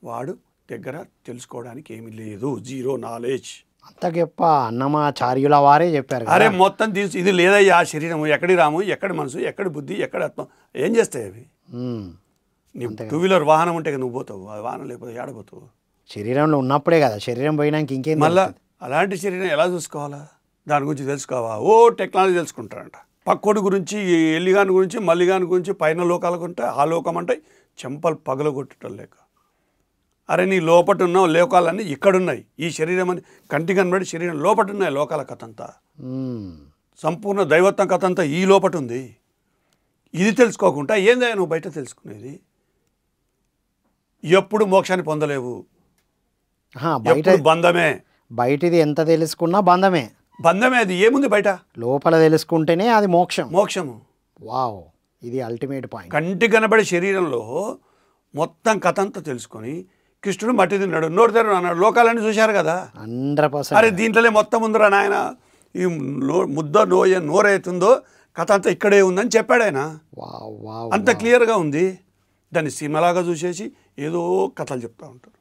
వాడు దగ్గర తెలుసుకోవడానికి ఏమీ లేదు. 0 నాలెడ్జ్. అంత గొప్ప అన్నమాచార్యుల వారే చెప్పారు. అరే మొత్తం ఇది లేదయ్యా శరీరం. ఎక్కడి రాము, ఎక్కడి మనసు, ఎక్కడి బుద్ధి, ఎక్కడి ఆత్మ, ఏం చేస్తాయి అవి? నీ 2-వీలర్ వాహనం ఉంటే నువ్వు పోతావు, అది వాహనం లేకపోతే ఏడబోతావు? శరీరంలో ఉన్నప్పుడే కదా. శరీరం పోయినాక ఇంకేం. మళ్ళీ అలాంటి శరీరం ఎలా చూసుకోవాలా, దాని గురించి తెలుసుకోవా? టెక్నాలజీ తెలుసుకుంటారంట. పక్కోడి గురించి, ఎల్లిగాని గురించి, మల్లిగాని గురించి, పైన లోకాలకు ఉంటాయి, ఆ లోకం అంటే చెంపలు పగలగొట్టడం లేక. అరే నీ లోపట ఉన్న లోకాలన్నీ ఇక్కడున్నాయి. ఈ శరీరం అని కంటి కనబడి శరీరం లోపట ఉన్నాయి లోకాల కథ అంతా. సంపూర్ణ దైవత్వం కథ అంతా ఈ లోపట ఉంది. ఇది తెలుసుకోకుండా ఏందా నువ్వు బయట తెలుసుకునేది? ఎప్పుడు మోక్షాన్ని పొందలేవు. బంధమే. బయటిది ఎంత తెలుసుకున్నా బంధమే. అది ఏముంది బయట? లోపల తెలుసుకుంటేనే అది మోక్షము. వావ్, ఇది అల్టిమేట్ పాయింట్. కంటి కనబడే శరీరంలో మొత్తం కథ అంతా తెలుసుకొని కృష్ణుడు మట్టి తిన్నాడు, నోరు తెరడు అన్నాడు. లోకాలన్నీ చూశారు కదా. 100%. అరే దీంట్లోనే మొత్తం ఉందిరా నాయన, ఈ ముద్ద నోరైతుందో కథ అంతా ఇక్కడే ఉందని చెప్పాడు ఆయన. అంత క్లియర్గా ఉంది. దాన్ని సీమలాగా చూసేసి ఏదో కథలు చెప్తూ ఉంటారు.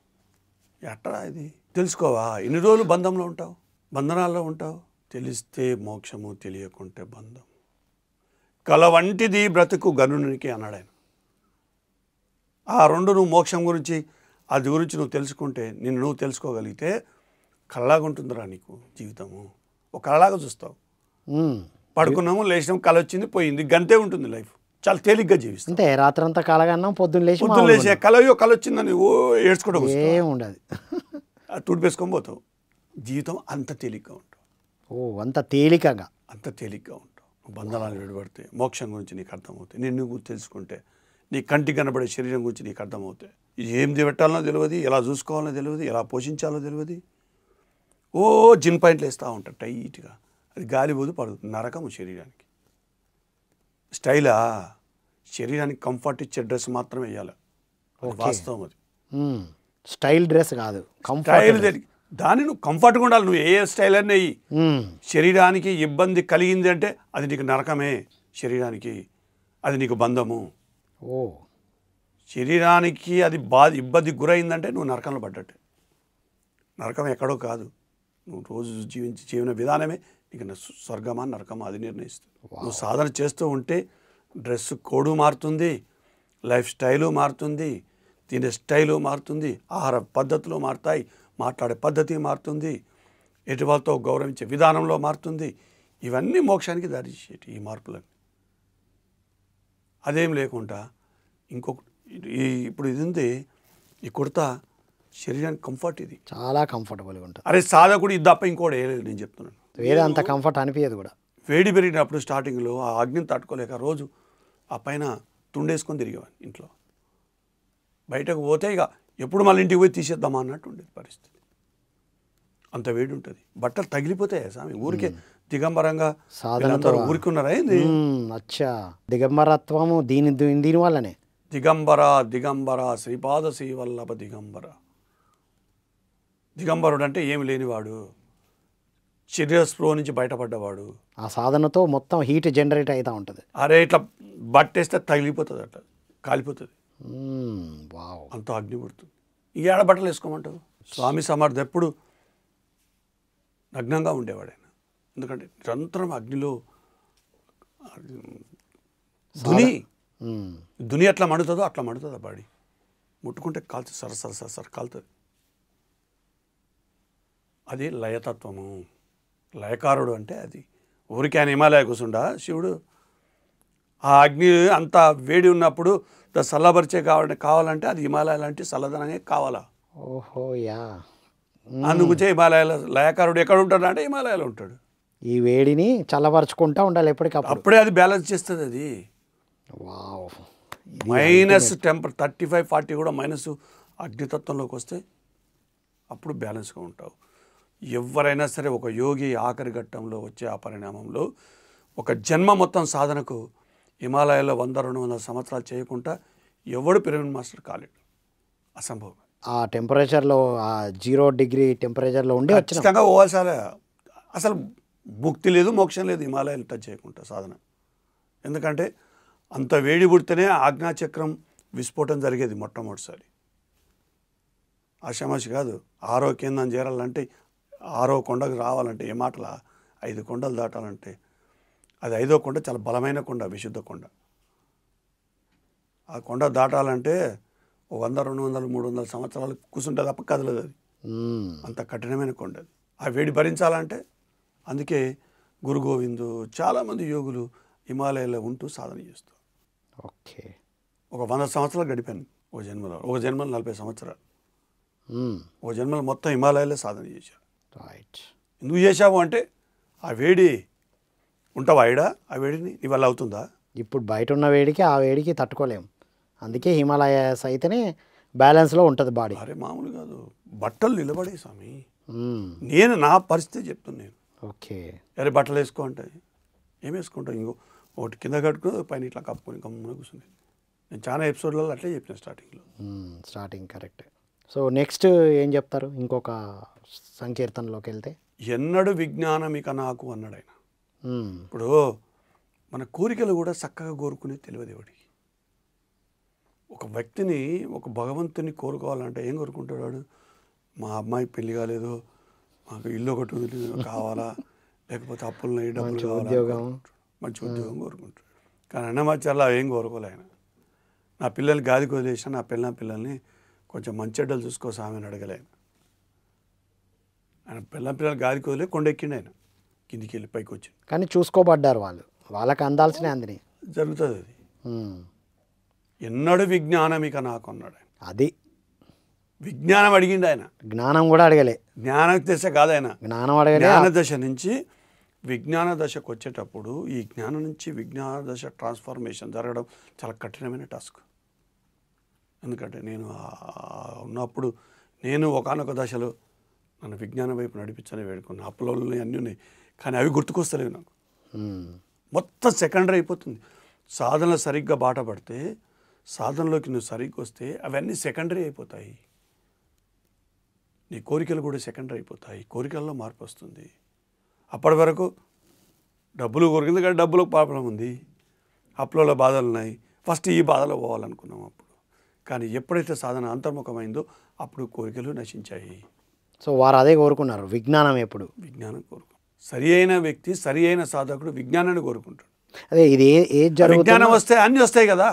ఎట్టరా ఇది? తెలుసుకోవా? ఎన్ని రోజులు బంధంలో ఉంటావు, బంధనాల్లో ఉంటావు? తెలిస్తే మోక్షము, తెలియకుంటే బంధం. కల వంటిది బ్రతుకు గనునికి అన్నాడు ఆయన. ఆ రెండు నువ్వు మోక్షం గురించి అది గురించి నువ్వు తెలుసుకుంటే నిన్ను నువ్వు తెలుసుకోగలిగితే కళలాగా ఉంటుందిరా నీకు జీవితము. ఒక కళలాగా చూస్తావు. పడుకున్నాము, లేచినాము, కళ వచ్చింది, పోయింది, గంతే ఉంటుంది లైఫ్. చాలా తేలిగ్గా జీవిస్తాం. అంటే రాత్రంతా కలగన్నాం, పొద్దున్న లేచి కళ వచ్చిందని ఓ ఏడ్చుకోవడం ఏముండదు. తుడిపేసుకొని పోతావు. జీవితం అంత తేలిగ్గా ఉంటావు. అంత తేలికగా ఉంటావు. బంధనాలు విడబడితే మోక్షం గురించి నీకు అర్థమవుతాయి. నిన్ను గురించి తెలుసుకుంటే నీ కంటికి కనబడే శరీరం గురించి నీకు అర్థమవుతాయి. ఏం పెట్టాలనో తెలియదు, ఎలా చూసుకోవాలనో తెలియదు, ఎలా పోషించాలో తెలియదు. జిన్ పాయింట్లు వేస్తూ ఉంటారు టైట్గా. అది గాలి పోదు పడుతుంది. నరకము శరీరానికి. స్టైలా శరీరానికి కంఫర్ట్ ఇచ్చే డ్రెస్ మాత్రమే వేయాలి. వాస్తవం అది. స్టైల్ డ్రెస్ కాదు, స్టైల్. దాన్ని నువ్వు కంఫర్ట్గా ఉండాలి. నువ్వు ఏ స్టైల్ అన్నీ వెయ్యి. శరీరానికి ఇబ్బంది కలిగింది అంటే అది నీకు నరకమే. శరీరానికి అది నీకు బంధము. శరీరానికి అది ఇబ్బంది గురైందంటే నువ్వు నరకంలో పడ్డట్టే. నరకం ఎక్కడో కాదు, నువ్వు రోజు జీవన విధానమే నీకు స్వర్గమా నరకమా అది నిర్ణయిస్తుంది. నువ్వు సాధన చేస్తూ ఉంటే డ్రెస్ కోడు మారుతుంది, లైఫ్ స్టైలు మారుతుంది, తినే స్టైలు మారుతుంది, ఆహార పద్ధతులు మారుతాయి, మాట్లాడే పద్ధతి మారుతుంది, ఎటు వాళ్ళతో గౌరవించే విధానంలో మారుతుంది. ఇవన్నీ మోక్షానికి దారి చేసేటి ఈ మార్పులని. అదేం లేకుండా ఇప్పుడు ఇది ఉంది, ఈ కుర్తా శరీరానికి కంఫర్ట్, ఇది చాలా కంఫర్టబుల్గా ఉంటుంది. అరే సాధకుడు ఇది తప్ప ఇంకోటి వేయలేదు. నేను చెప్తున్నాను, వేరే అంత కంఫర్ట్ అనిపించదు కూడా. వేడి పెరిగినప్పుడు స్టార్టింగ్లో ఆ అగ్నిని తట్టుకోలేక రోజు ఆ పైన తుండేసుకొని తిరిగేవాడిని ఇంట్లో. బయటకు పోతే ఇక ఎప్పుడు మళ్ళీ ఇంటికి పోయి తీసేద్దామా అన్నట్టు ఉండేది పరిస్థితి. అంత వేడి ఉంటుంది. బట్టలు తగిలిపోతాయి స్వామి. ఊరికే దిగంబరంగా సాధనతో ఊరికి ఉన్నారా ఏంది? అచ్చా, దిగంబరత్వము దీని వల్లనే. దిగంబర శ్రీపాద శ్రీవల్లభ దిగంబరుడు అంటే ఏమి లేనివాడు, శరీర స్పృహ నుంచి బయటపడ్డవాడు. ఆ సాధనతో మొత్తం హీట్ జనరేట్ అవుతూ ఉంటుంది. అరే ఇట్లా బట్టేస్తే తగిలిపోతుంది, అట్లా కాలిపోతుంది. అంత అగ్ని పుడుతుంది. ఈ ఏడ బట్టలు వేసుకోమంటావు? స్వామి సమర్థ ఎప్పుడు నగ్నంగా ఉండేవాడు ఆయన. ఎందుకంటే నిరంతరం అగ్నిలో దుని ఎట్లా మండుతుందో అట్లా మండుతుంది ఆ బాడీ. ముట్టుకుంటే కాల్చి సర కాలుతుంది. అది లయతత్వము. లయకారుడు అంటే అది. ఊరికి ఆయన హిమాలయ కూర్చుండా శివుడు. ఆ అగ్ని అంత వేడి ఉన్నప్పుడు చల్లబరిచే కావాలంటే అది హిమాలయ లాంటి చల్లదనంగా కావాలా. అందుగుంచే హిమాలయాల లయకారుడు ఎక్కడ ఉంటాడు అంటే హిమాలయాలో ఉంటాడు. ఈ వేడిని చల్లబరుచుకుంటా ఉండాలి ఎప్పటికప్పుడు. అప్పుడే అది బ్యాలెన్స్ చేస్తుంది. అది మైనస్ టెంపర్ 35-40 కూడా మైనస్ అగ్నితత్వంలోకి వస్తే అప్పుడు బ్యాలెన్స్గా ఉంటావు. ఎవరైనా సరే ఒక యోగి ఆఖరి ఘట్టంలో వచ్చే ఆ పరిణామంలో ఒక జన్మ మొత్తం సాధనకు హిమాలయాల్లో 100-200 సంవత్సరాలు చేయకుండా ఎవడు పిరమిడ్ మాస్టర్ కాలేడు. అసంభవం. ఆ టెంపరేచర్లో, ఆ 0 డిగ్రీ టెంపరేచర్లో ఉండి ఖచ్చితంగా పోవాల్సాలే. అసలు ముక్తి లేదు, మోక్షం లేదు హిమాలయాలు టచ్ చేయకుండా సాధన. ఎందుకంటే అంత వేడి పుడితేనే ఆజ్ఞాచక్రం విస్ఫోటం జరిగేది మొట్టమొదటిసారి. ఆషామాషి కాదు. 6వ కేంద్రం చేరాలంటే, 6వ కొండకు రావాలంటే, ఏ మాటల 5 కొండలు దాటాలంటే, అది 5వ కొండ చాలా బలమైన కొండ, విశుద్ధ కొండ. ఆ కొండ దాటాలంటే 100-200-300 సంవత్సరాలు కూర్చుంటే తప్ప కదలదు. అది అంత కఠినమైన కొండ. అది ఆ వేడి భరించాలంటే అందుకే గురు గోవిందు చాలామంది యోగులు హిమాలయాల్లో ఉంటూ సాధన చేస్తారు. ఒక 100 సంవత్సరాలు గడిపాను ఒక జన్మలో. 40 సంవత్సరాలు. ఒక జన్మలో మొత్తం హిమాలయాల్లో సాధన చేశారు. ఎందుకు చేశావు అంటే ఆ వేడి ఉంటావా ఈడ? ఆ వేడిని నీ వల్ల అవుతుందా? ఇప్పుడు బయట ఉన్న వేడికి ఆ వేడికి తట్టుకోలేము. అందుకే హిమాలయాస్ అయితేనే బ్యాలెన్స్లో ఉంటుంది బాడీ. అరే మామూలు కాదు. బట్టలు నిలబడే స్వామి. నేను నా పరిస్థితి చెప్తున్నాను. అరే బట్టలు వేసుకో అంటే ఏం వేసుకుంటావు? ఇంకో ఒకటి కింద కట్టుకుని పైన ఇట్లా కప్పుకొని గమ్మున కూర్చుని. నేను చాలా ఎపిసోడ్లలో అట్లే చెప్పిన స్టార్టింగ్ కరెక్ట్. సో నెక్స్ట్ ఏం చెప్తారు? ఇంకొక సంకీర్తనలోకి వెళ్తే, ఎన్నడు విజ్ఞానం ఇక నాకు అన్నాడు ఆయన. ఇప్పుడు మన కోరికలు కూడా చక్కగా కోరుకునే తెలియదు ఎవడికి. ఒక వ్యక్తిని, ఒక భగవంతుని కోరుకోవాలంటే ఏం కోరుకుంటాడు వాడు? మా అమ్మాయికి పెళ్లి కాలేదు, మాకు ఇల్లు ఒకటి కావాలా, లేకపోతే అప్పులు డబ్బులు కావాలా, మంచి ఉద్యోగం కోరుకుంటాడు. కానీ అన్నమాచార్యులు ఏం కోరుకోలే ఆయన. నా పిల్లల్ని గాదికి వదిలేసిన నా పిల్లల్ని కొంచెం మంచెడ్డలు చూసుకో సామెను అడగలేను. ఆయన పిల్లలు గాదికి వదిలే కొండెక్కిండు, ఆయన కిందికి వెళ్ళి పైకి వచ్చి. కానీ చూసుకోబడ్డారు వాళ్ళు, వాళ్ళకి అందాల్సిన అందిని జరుగుతుంది అది. ఎన్నడూ విజ్ఞానం ఇక నాకు అన్నాడు ఆయన. అది విజ్ఞానం అడిగిండు ఆయన, జ్ఞానం కూడా అడగలే. జ్ఞాన దశ కాదు ఆయన, జ్ఞానం అడగలే. జ్ఞాన దశ నుంచి విజ్ఞాన దశకు వచ్చేటప్పుడు ఈ జ్ఞానం నుంచి విజ్ఞాన దశ ట్రాన్స్ఫర్మేషన్ జరగడం చాలా కఠినమైన టాస్క్. ఎందుకంటే నేను ఉన్నప్పుడు నేను ఒకానొక దశలో నన్ను విజ్ఞానం వైపు నడిపించని వేడుకున్నాను. అప్పులు అన్నీ ఉన్నాయి, కానీ అవి గుర్తుకొస్తలేవు నాకు. మొత్తం సెకండరీ అయిపోతుంది. సాధనలు సరిగ్గా బాట పడితే, సాధనలోకి నువ్వు సరిగ్గా వస్తే అవన్నీ సెకండరీ అయిపోతాయి. నీ కోరికలు కూడా సెకండరీ అయిపోతాయి. కోరికల్లో మార్పు వస్తుంది. అప్పటి వరకు డబ్బులు కోరికింది, కానీ డబ్బులకు ప్రాబ్లం ఉంది, అప్పులలో బాధలు ఉన్నాయి. ఫస్ట్ ఈ బాధలో పోవాలనుకున్నాం అప్పుడు. కానీ ఎప్పుడైతే సాధన అంతర్ముఖమైందో అప్పుడు కోరికలు నశించాయి. సో వారు అదే కోరుకున్నారు, విజ్ఞానం. ఎప్పుడు విజ్ఞానం కోరుకు సరి అయిన వ్యక్తి, సరి అయిన సాధకుడు విజ్ఞానాన్ని కోరుకుంటాడు. అదే ఇది ఏది జరుగుతుంది, విజ్ఞానం వస్తే అన్నీ వస్తాయి కదా.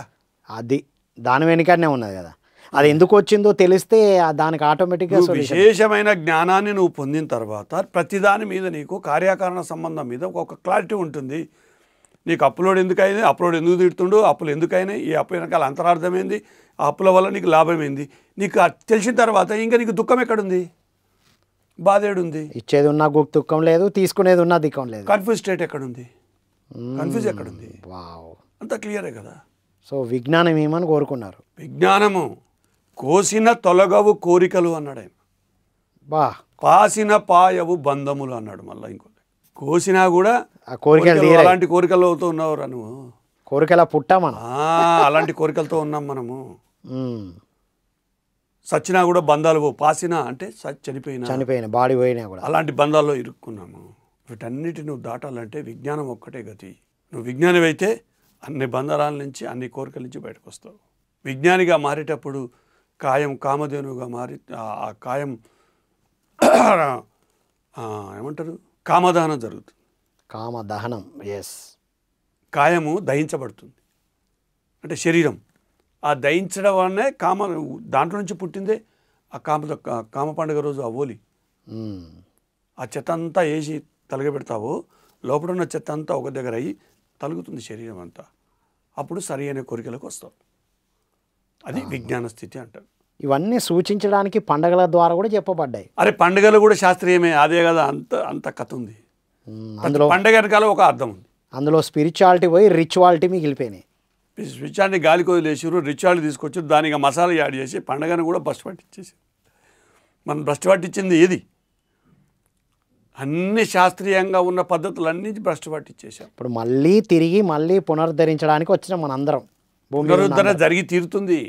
అది దాని వెనుకనే ఉన్నది కదా. అది ఎందుకు వచ్చిందో తెలిస్తే దానికి ఆటోమేటిక్గా విశేషమైన జ్ఞానాన్ని నువ్వు పొందిన తర్వాత ప్రతిదాని మీద నీకు కార్యకారణ సంబంధం మీద ఒక క్లారిటీ ఉంటుంది. నీకు అప్పులోడు ఎందుకు అయింది, అప్పులోడు ఎందుకు తిడుతుండు, అప్పులు ఎందుకైనాయి, ఈ అప్పు వెనకాల అంతరార్థం ఏంది, ఆ అప్పుల వల్ల నీకు లాభం ఏంది, నీకు తెలిసిన తర్వాత ఇంకా నీకు దుఃఖం ఎక్కడుంది, బాధేడుంది. ఇచ్చేది ఉన్నా దుఃఖం లేదు, తీసుకునేది ఉన్నా దుఃఖం లేదు. కన్ఫ్యూజ్ స్టేట్ ఎక్కడుంది, కన్ఫ్యూజ్ ఎక్కడుంది, వావ్, అంత క్లియరే కదా. సో విజ్ఞానం ఏమని కోరుకున్నారు. విజ్ఞానము కోసిన తొలగవు కోరికలు అన్నాడు ఆయన. బా పాసిన పాయవు బంధములు అన్నాడు. మళ్ళీ ఇంకోటి కోసినా కూడా ఆ కోరికలు అలాంటి కోరికలతో ఉన్నావురా నువ్వు. కోరికల పుట్టా మనం, అలాంటి కోరికలతో ఉన్నాం మనము. సచ్చినా కూడా బంధాలు పాసినా అంటే చనిపోయిన బాడీ పోయినా కూడా అలాంటి బంధాల్లో ఇరుక్కున్నాము. వీటన్నిటి నువ్వు దాటాలంటే విజ్ఞానం ఒక్కటే గతి. నువ్వు విజ్ఞానం అయితే అన్ని బంధనాల నుంచి, అన్ని కోరికల నుంచి బయటకు వస్తావు. విజ్ఞానిగా మారేటప్పుడు కాయం కామధేనువుగా మారి ఆ కాయం ఏమంటారు, కామదహనం జరుగుతుంది. కామదహనం, ఎస్. కాయము దహించబడుతుంది, అంటే శరీరం. ఆ దహించడం వల్లనే దాంట్లో నుంచి పుట్టిందే ఆ కామ పండుగ రోజు ఆ ఓలి. ఆ చెత్త అంతా వేసి తలగబెడతావో లోపల ఉన్న చెత్త అంతా ఒక దగ్గర అయ్యి తలుగుతుంది శరీరం అంతా. అప్పుడు సరి అయిన కోరికలకు వస్తావు. అది విజ్ఞాన స్థితి అంటారు. ఇవన్నీ సూచించడానికి పండగల ద్వారా కూడా చెప్పబడ్డాయి. అరే పండుగలు కూడా శాస్త్రీయమే, అదే కదా. అంత కథ ఉంది అందులో. పండుగ వెనకాల ఒక అర్థం ఉంది. అందులో స్పిరిచువాలిటీ పోయి రిచువాలిటీ మిగిలిపోయినాయి. స్పిరిచువాలిటీ గాలికి వదిలేసారు, రిచువాలిటీ తీసుకొచ్చారు, దానికి మసాలా యాడ్ చేసి పండుగను కూడా భ్రష్టు పట్టించేసి. మనం భ్రష్టు పట్టించింది ఏది? అన్ని శాస్త్రీయంగా ఉన్న పద్ధతులన్నీ భ్రష్టు పట్టించేసాం. ఇప్పుడు తిరిగి పునరుద్ధరించడానికి వచ్చినాం మనందరం. పునరుద్ధరణ జరిగి తీరుతుంది.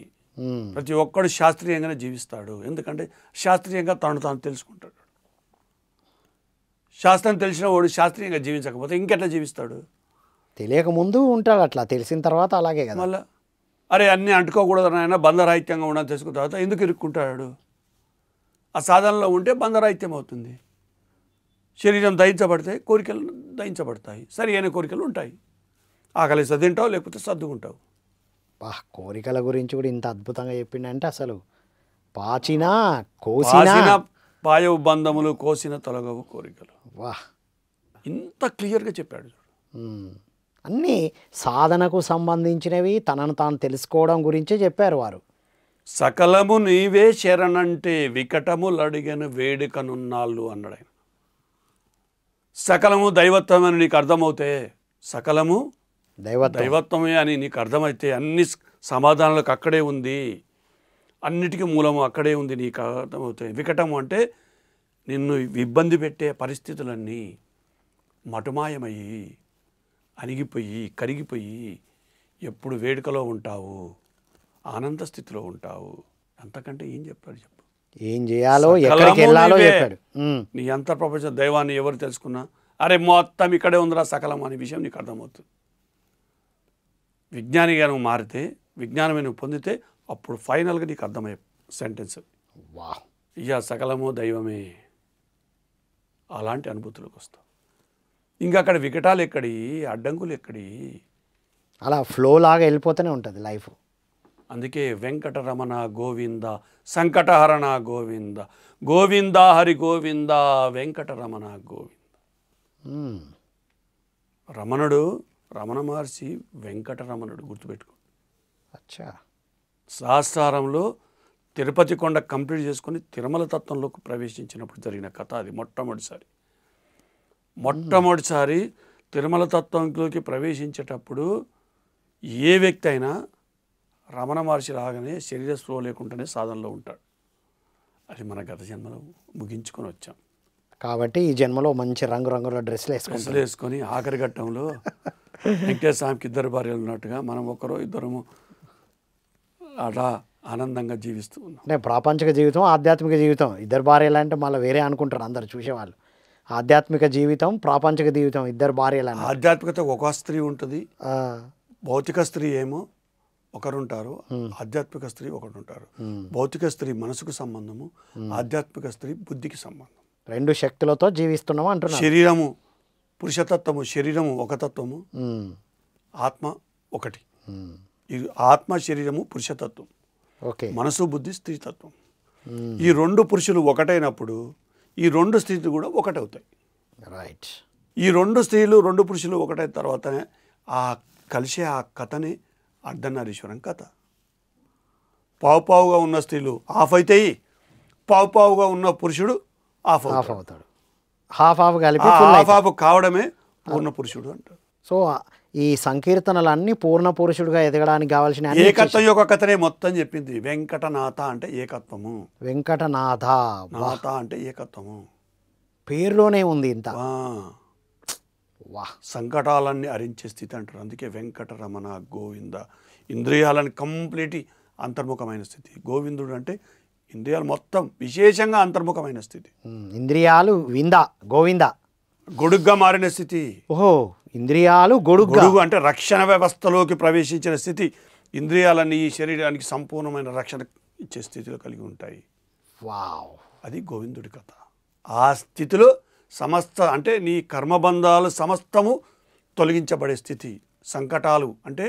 ప్రతి ఒక్కడు శాస్త్రీయంగానే జీవిస్తాడు. ఎందుకంటే శాస్త్రీయంగా తాను తెలుసుకుంటాడు. శాస్త్రం తెలిసిన వాడు శాస్త్రీయంగా జీవించకపోతే ఇంకెట్లా జీవిస్తాడు? తెలియక ముందు ఉంటాడు అట్లా, తెలిసిన తర్వాత అలాగే కదా. మళ్ళీ అరే అన్నీ అంటుకోకూడదు నాయన, బంధరాహిత్యంగా ఉండని తెలుసుకున్న తర్వాత ఎందుకు ఇరుక్కుంటాడు? ఆ సాధనలో ఉంటే బంధరాహిత్యం అవుతుంది. శరీరం దహించబడితే కోరికలు దహించబడతాయి, సరి అయిన కోరికలు ఉంటాయి. ఆకలి తింటావు, లేకపోతే సర్దుకుంటావు. కోరికల గురించి కూడా ఇంత అద్భుతంగా చెప్పిండంటే అసలు పాచినా కోసినా పాయవు బంధములు, కోసిన తొలగవు కోరికలు. వాహ్, ఇంత క్లియర్గా చెప్పాడు. అన్నీ సాధనకు సంబంధించినవి, తనను తాను తెలుసుకోవడం గురించే చెప్పారు వారు. సకలము నీవే శరణంటే వికటములు అడిగను వేడుకనున్నాళ్ళు అన్నాడు ఆయన. సకలము దైవత్వం అని నీకు అర్థమవుతే, సకలము దైవత్వమే అని నీకు అర్థమైతే అన్ని సమాధానాలకు అక్కడే ఉంది, అన్నిటికీ మూలము అక్కడే ఉంది నీకు అర్థమవుతాయి. వికటము అంటే నిన్ను ఇబ్బంది పెట్టే పరిస్థితులన్నీ మటుమాయమయ్యి, అణిగిపోయి, కరిగిపోయి ఎప్పుడు వేడుకలో ఉంటావు, ఆనంద స్థితిలో ఉంటావు. అంతకంటే ఏం చెప్పాడు చెప్పు? ఏం చేయాలో, ఎక్కడికి వెళ్ళాలో చెప్పాడు. నీ అంత ప్రపంచ దైవాన్ని ఎవరు తెలుసుకున్నా అరే మొత్తం ఇక్కడే ఉందిరా సకలం అనే విషయం నీకు అర్థమవుతుంది. విజ్ఞానిగా నువ్వు మారితే, విజ్ఞానమే నువ్వు పొందితే అప్పుడు ఫైనల్గా నీకు అర్థమయ్యే సెంటెన్స్, వాహ్, ఇక సకలము దైవమే. అలాంటి అనుభూతులకు వస్తావు. ఇంకా అక్కడ వికటాలు ఎక్కడి, అడ్డంకులు ఎక్కడి, అలా ఫ్లో లాగా వెళ్ళిపోతూనే ఉంటుంది లైఫ్. అందుకే వెంకటరమణ గోవింద, సంకటహరణ గోవింద, గోవింద హరి గోవింద, వెంకటరమణ గోవింద. రమణుడు, రమణ మహర్షి వెంకటరమణుడు, గుర్తుపెట్టుకోండి. అచ్చా. సహస్రారంలో తిరుపతి కొండ కంప్లీట్ చేసుకొని తిరుమల తత్వంలోకి ప్రవేశించినప్పుడు జరిగిన కథ అది. మొట్టమొదటిసారి తిరుమల తత్వంలోకి ప్రవేశించేటప్పుడు ఏ వ్యక్తి అయినా రమణ మహర్షి రాగానే శరీర స్పృహ లేకుండానే సాధనలో ఉంటాడు. అది మన గత జన్మలో ముగించుకొని వచ్చాం. కాబట్టి ఈ జన్మలో మంచి రంగురంగుల డ్రెస్సులు వేసుకొని ఆఖరి ఘట్టంలో వెంకటేశ్వర స్వామికి 2 భార్యలు ఉన్నట్టుగా మనం ఒకరో ఇద్దరము అలా ఆనందంగా జీవిస్తూ ఉన్నాం. అంటే ప్రాపంచిక జీవితం, ఆధ్యాత్మిక జీవితం 2 భార్యలు అంటే మళ్ళీ వేరే అనుకుంటారు అందరు చూసేవాళ్ళు. ఆధ్యాత్మిక జీవితం, ప్రాపంచిక జీవితం 2 భార్యలు. ఆధ్యాత్మికత ఒక స్త్రీ ఉంటుంది, భౌతిక స్త్రీ ఏమో ఒకరుంటారు, ఆధ్యాత్మిక స్త్రీ ఒకరుంటారు. భౌతిక స్త్రీ మనసుకు సంబంధము, ఆధ్యాత్మిక స్త్రీ బుద్ధికి సంబంధం. 2 శక్తులతో జీవిస్తున్నాము అంటున్నారు. శరీరము పురుషతత్వము, శరీరము ఒక తత్వము, ఆత్మ ఒకటి. ఇది ఆత్మ శరీరము పురుషతత్వం, మనసు బుద్ధి స్త్రీతత్వం. ఈ 2 పురుషులు ఒకటైనప్పుడు ఈ 2 స్త్రీలు కూడా ఒకటవుతాయి. రైట్. ఈ 2 స్త్రీలు 2 పురుషులు ఒకటైన తర్వాతనే ఆ కలిసే ఆ కథని అర్ధనారీశ్వరం కథ. పావుగా ఉన్న స్త్రీలు ఆఫ్ అవుతాయి, పావుగా ఉన్న పురుషుడు ఆఫ్ అవుతాడు. హాఫ్ కలిపి హాఫ్ కావడమే పూర్ణ పురుషుడు అంటారు. సో ఈ సంకీర్తనలన్నీ పూర్ణ పురుషుడుగా ఎదగడానికి కావాల్సిన ఏకత్వం యొక్క కథనే మొత్తం చెప్పింది. వెంకటనాథ అంటే ఏకత్వము, వెంకటనాథ నాథ అంటే ఏకత్వము, పేరులోనే ఉంది ఇంత. సంకటాలన్నీ అరించే స్థితి అంటారు. అందుకే వెంకటరమణ గోవింద. ఇంద్రియాలని కంప్లీట్ అంతర్ముఖమైన స్థితి. గోవిందుడు అంటే ఇంద్రియాలు మొత్తం విశేషంగా అంతర్ముఖమైన స్థితి. ఇంద్రియాలు గోవింద గొడుగ్గా మారిన స్థితి. ఓహో, ఇంద్రియాలు గొడుగు అంటే రక్షణ వ్యవస్థలోకి ప్రవేశించిన స్థితి. ఇంద్రియాలన్నీ ఈ శరీరానికి సంపూర్ణమైన రక్షణ ఇచ్చే స్థితిలో కలిగి ఉంటాయి. వావ్, అది గోవిందుడి కథ. ఆ స్థితిలో సమస్త అంటే నీ కర్మబంధాలు సమస్తము తొలగించబడే స్థితి. సంకటాలు అంటే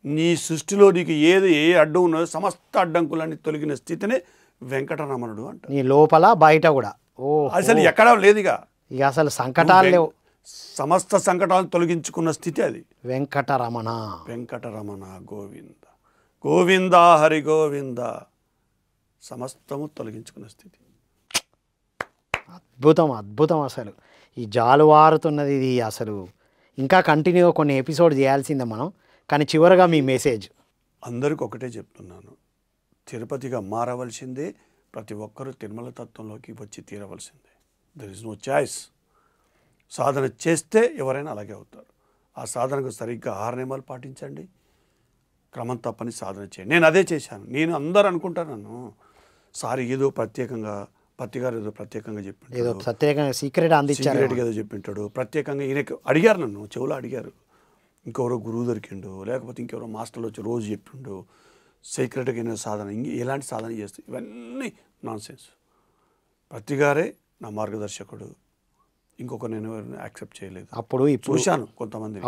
నీ సృష్టిలో నీకు ఏ అడ్డు ఉన్నదో సమస్త అడ్డంకులన్నీ తొలగిన స్థితినే వెంకటరమణుడు అంట. నీ లోపల బయట కూడా అసలు ఎక్కడా లేదుగా, ఇక అసలు సంకటాలు లేవు. సమస్త సంకటాలను తొలగించుకున్న స్థితి అది. వెంకటరమణ గోవింద, గోవింద హరి గోవింద, సమస్తము తొలగించుకున్న స్థితి. అద్భుతం. అసలు ఈ జాలువారుతున్నది ఇది. అసలు ఇంకా కంటిన్యూగా కొన్ని ఎపిసోడ్ చేయాల్సిందే మనం. కానీ చివరిగా మీ మెసేజ్ అందరికి ఒకటే చెప్తున్నాను. తిరుపతిగా మారవలసిందే. ప్రతి ఒక్కరూ తిరుమల తత్వంలోకి వచ్చి తీరవలసిందే. There is no choice. సాధన చేస్తే ఎవరైనా అలాగే అవుతారు. ఆ సాధనకు సరిగ్గా 6 నియమాలు పాటించండి, క్రమం తప్పని సాధన చేయండి. నేను అదే చేశాను. నేను అందరు అనుకుంటాను నన్ను సారి ఏదో ప్రత్యేకంగా పత్తిగారు ఏదో ప్రత్యేకంగా చెప్పింటాడు, ఏదో ప్రత్యేకంగా సీక్రెట్ అందించారు, ఏదో చెప్పింటాడు. ప్రత్యేకంగా ఈయనకు అడిగారు, నన్ను చెవులో అడిగారు. ఇంకెవరో గురువు దొరికిండు, లేకపోతే ఇంకెవరో మాస్టర్లు వచ్చి రోజు చెప్పిండు సీక్రెట్గా సాధన, ఎలాంటి సాధన చేస్తే ఇవన్నీ నాన్ సెన్స్. పత్తిగారే నా మార్గదర్శకుడు. ఇంకొక నేను యాక్సెప్ట్ చేయలేదు. అప్పుడు చూశాను కొంతమంది.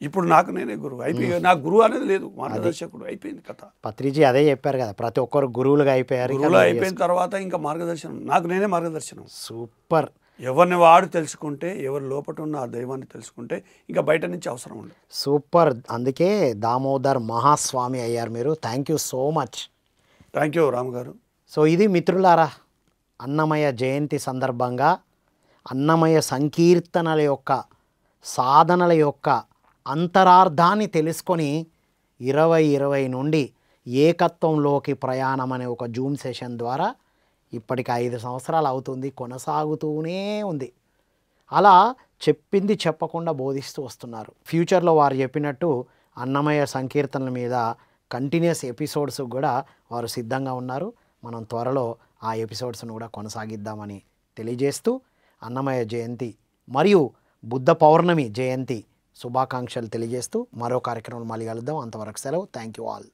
ఇప్పుడు నాకు నేనే గురువు అయిపోయి, నాకు గురువు అనేది లేదు, మార్గదర్శకుడు అయిపోయింది కథ. పత్రిజీ అదే చెప్పారు కదా, ప్రతి ఒక్కరు గురువులుగా అయిపోయారు. గురువులు అయిపోయిన తర్వాత ఇంకా మార్గదర్శనం, నాకు నేనే మార్గదర్శనం. సూపర్. ఎవరిని వాడు తెలుసుకుంటే, ఎవరి లోపల ఉన్న ఆ దైవాన్ని తెలుసుకుంటే ఇంకా బయట నుంచి అవసరం ఉండదు. సూపర్. అందుకే దామోదర్ మహాస్వామి అయ్యారు మీరు. Thank you so much. Thank you Ramu గారు. సో ఇది మిత్రులారా, అన్నమయ్య జయంతి సందర్భంగా అన్నమయ్య సంకీర్తనల యొక్క సాధనల యొక్క అంతరార్థాన్ని తెలుసుకొని 2020 నుండి ఏకత్వంలోకి ప్రయాణం అనే ఒక జూమ్ సెషన్ ద్వారా ఇప్పటికి 5 సంవత్సరాలు అవుతుంది, కొనసాగుతూనే ఉంది. అలా చెప్పింది చెప్పకుండా బోధిస్తూ వస్తున్నారు. ఫ్యూచర్లో వారు చెప్పినట్టు అన్నమయ్య సంకీర్తనల మీద కంటిన్యూస్ ఎపిసోడ్స్ కూడా వారు సిద్ధంగా ఉన్నారు. మనం త్వరలో ఆ ఎపిసోడ్స్ను కూడా కొనసాగిద్దామని తెలియజేస్తూ అన్నమయ్య జయంతి మరియు బుద్ధ పౌర్ణమి జయంతి శుభాకాంక్షలు తెలియజేస్తూ మరో కార్యక్రమం మళ్ళీ కలుద్దాం. అంతవరకు సెలవు. Thank you all.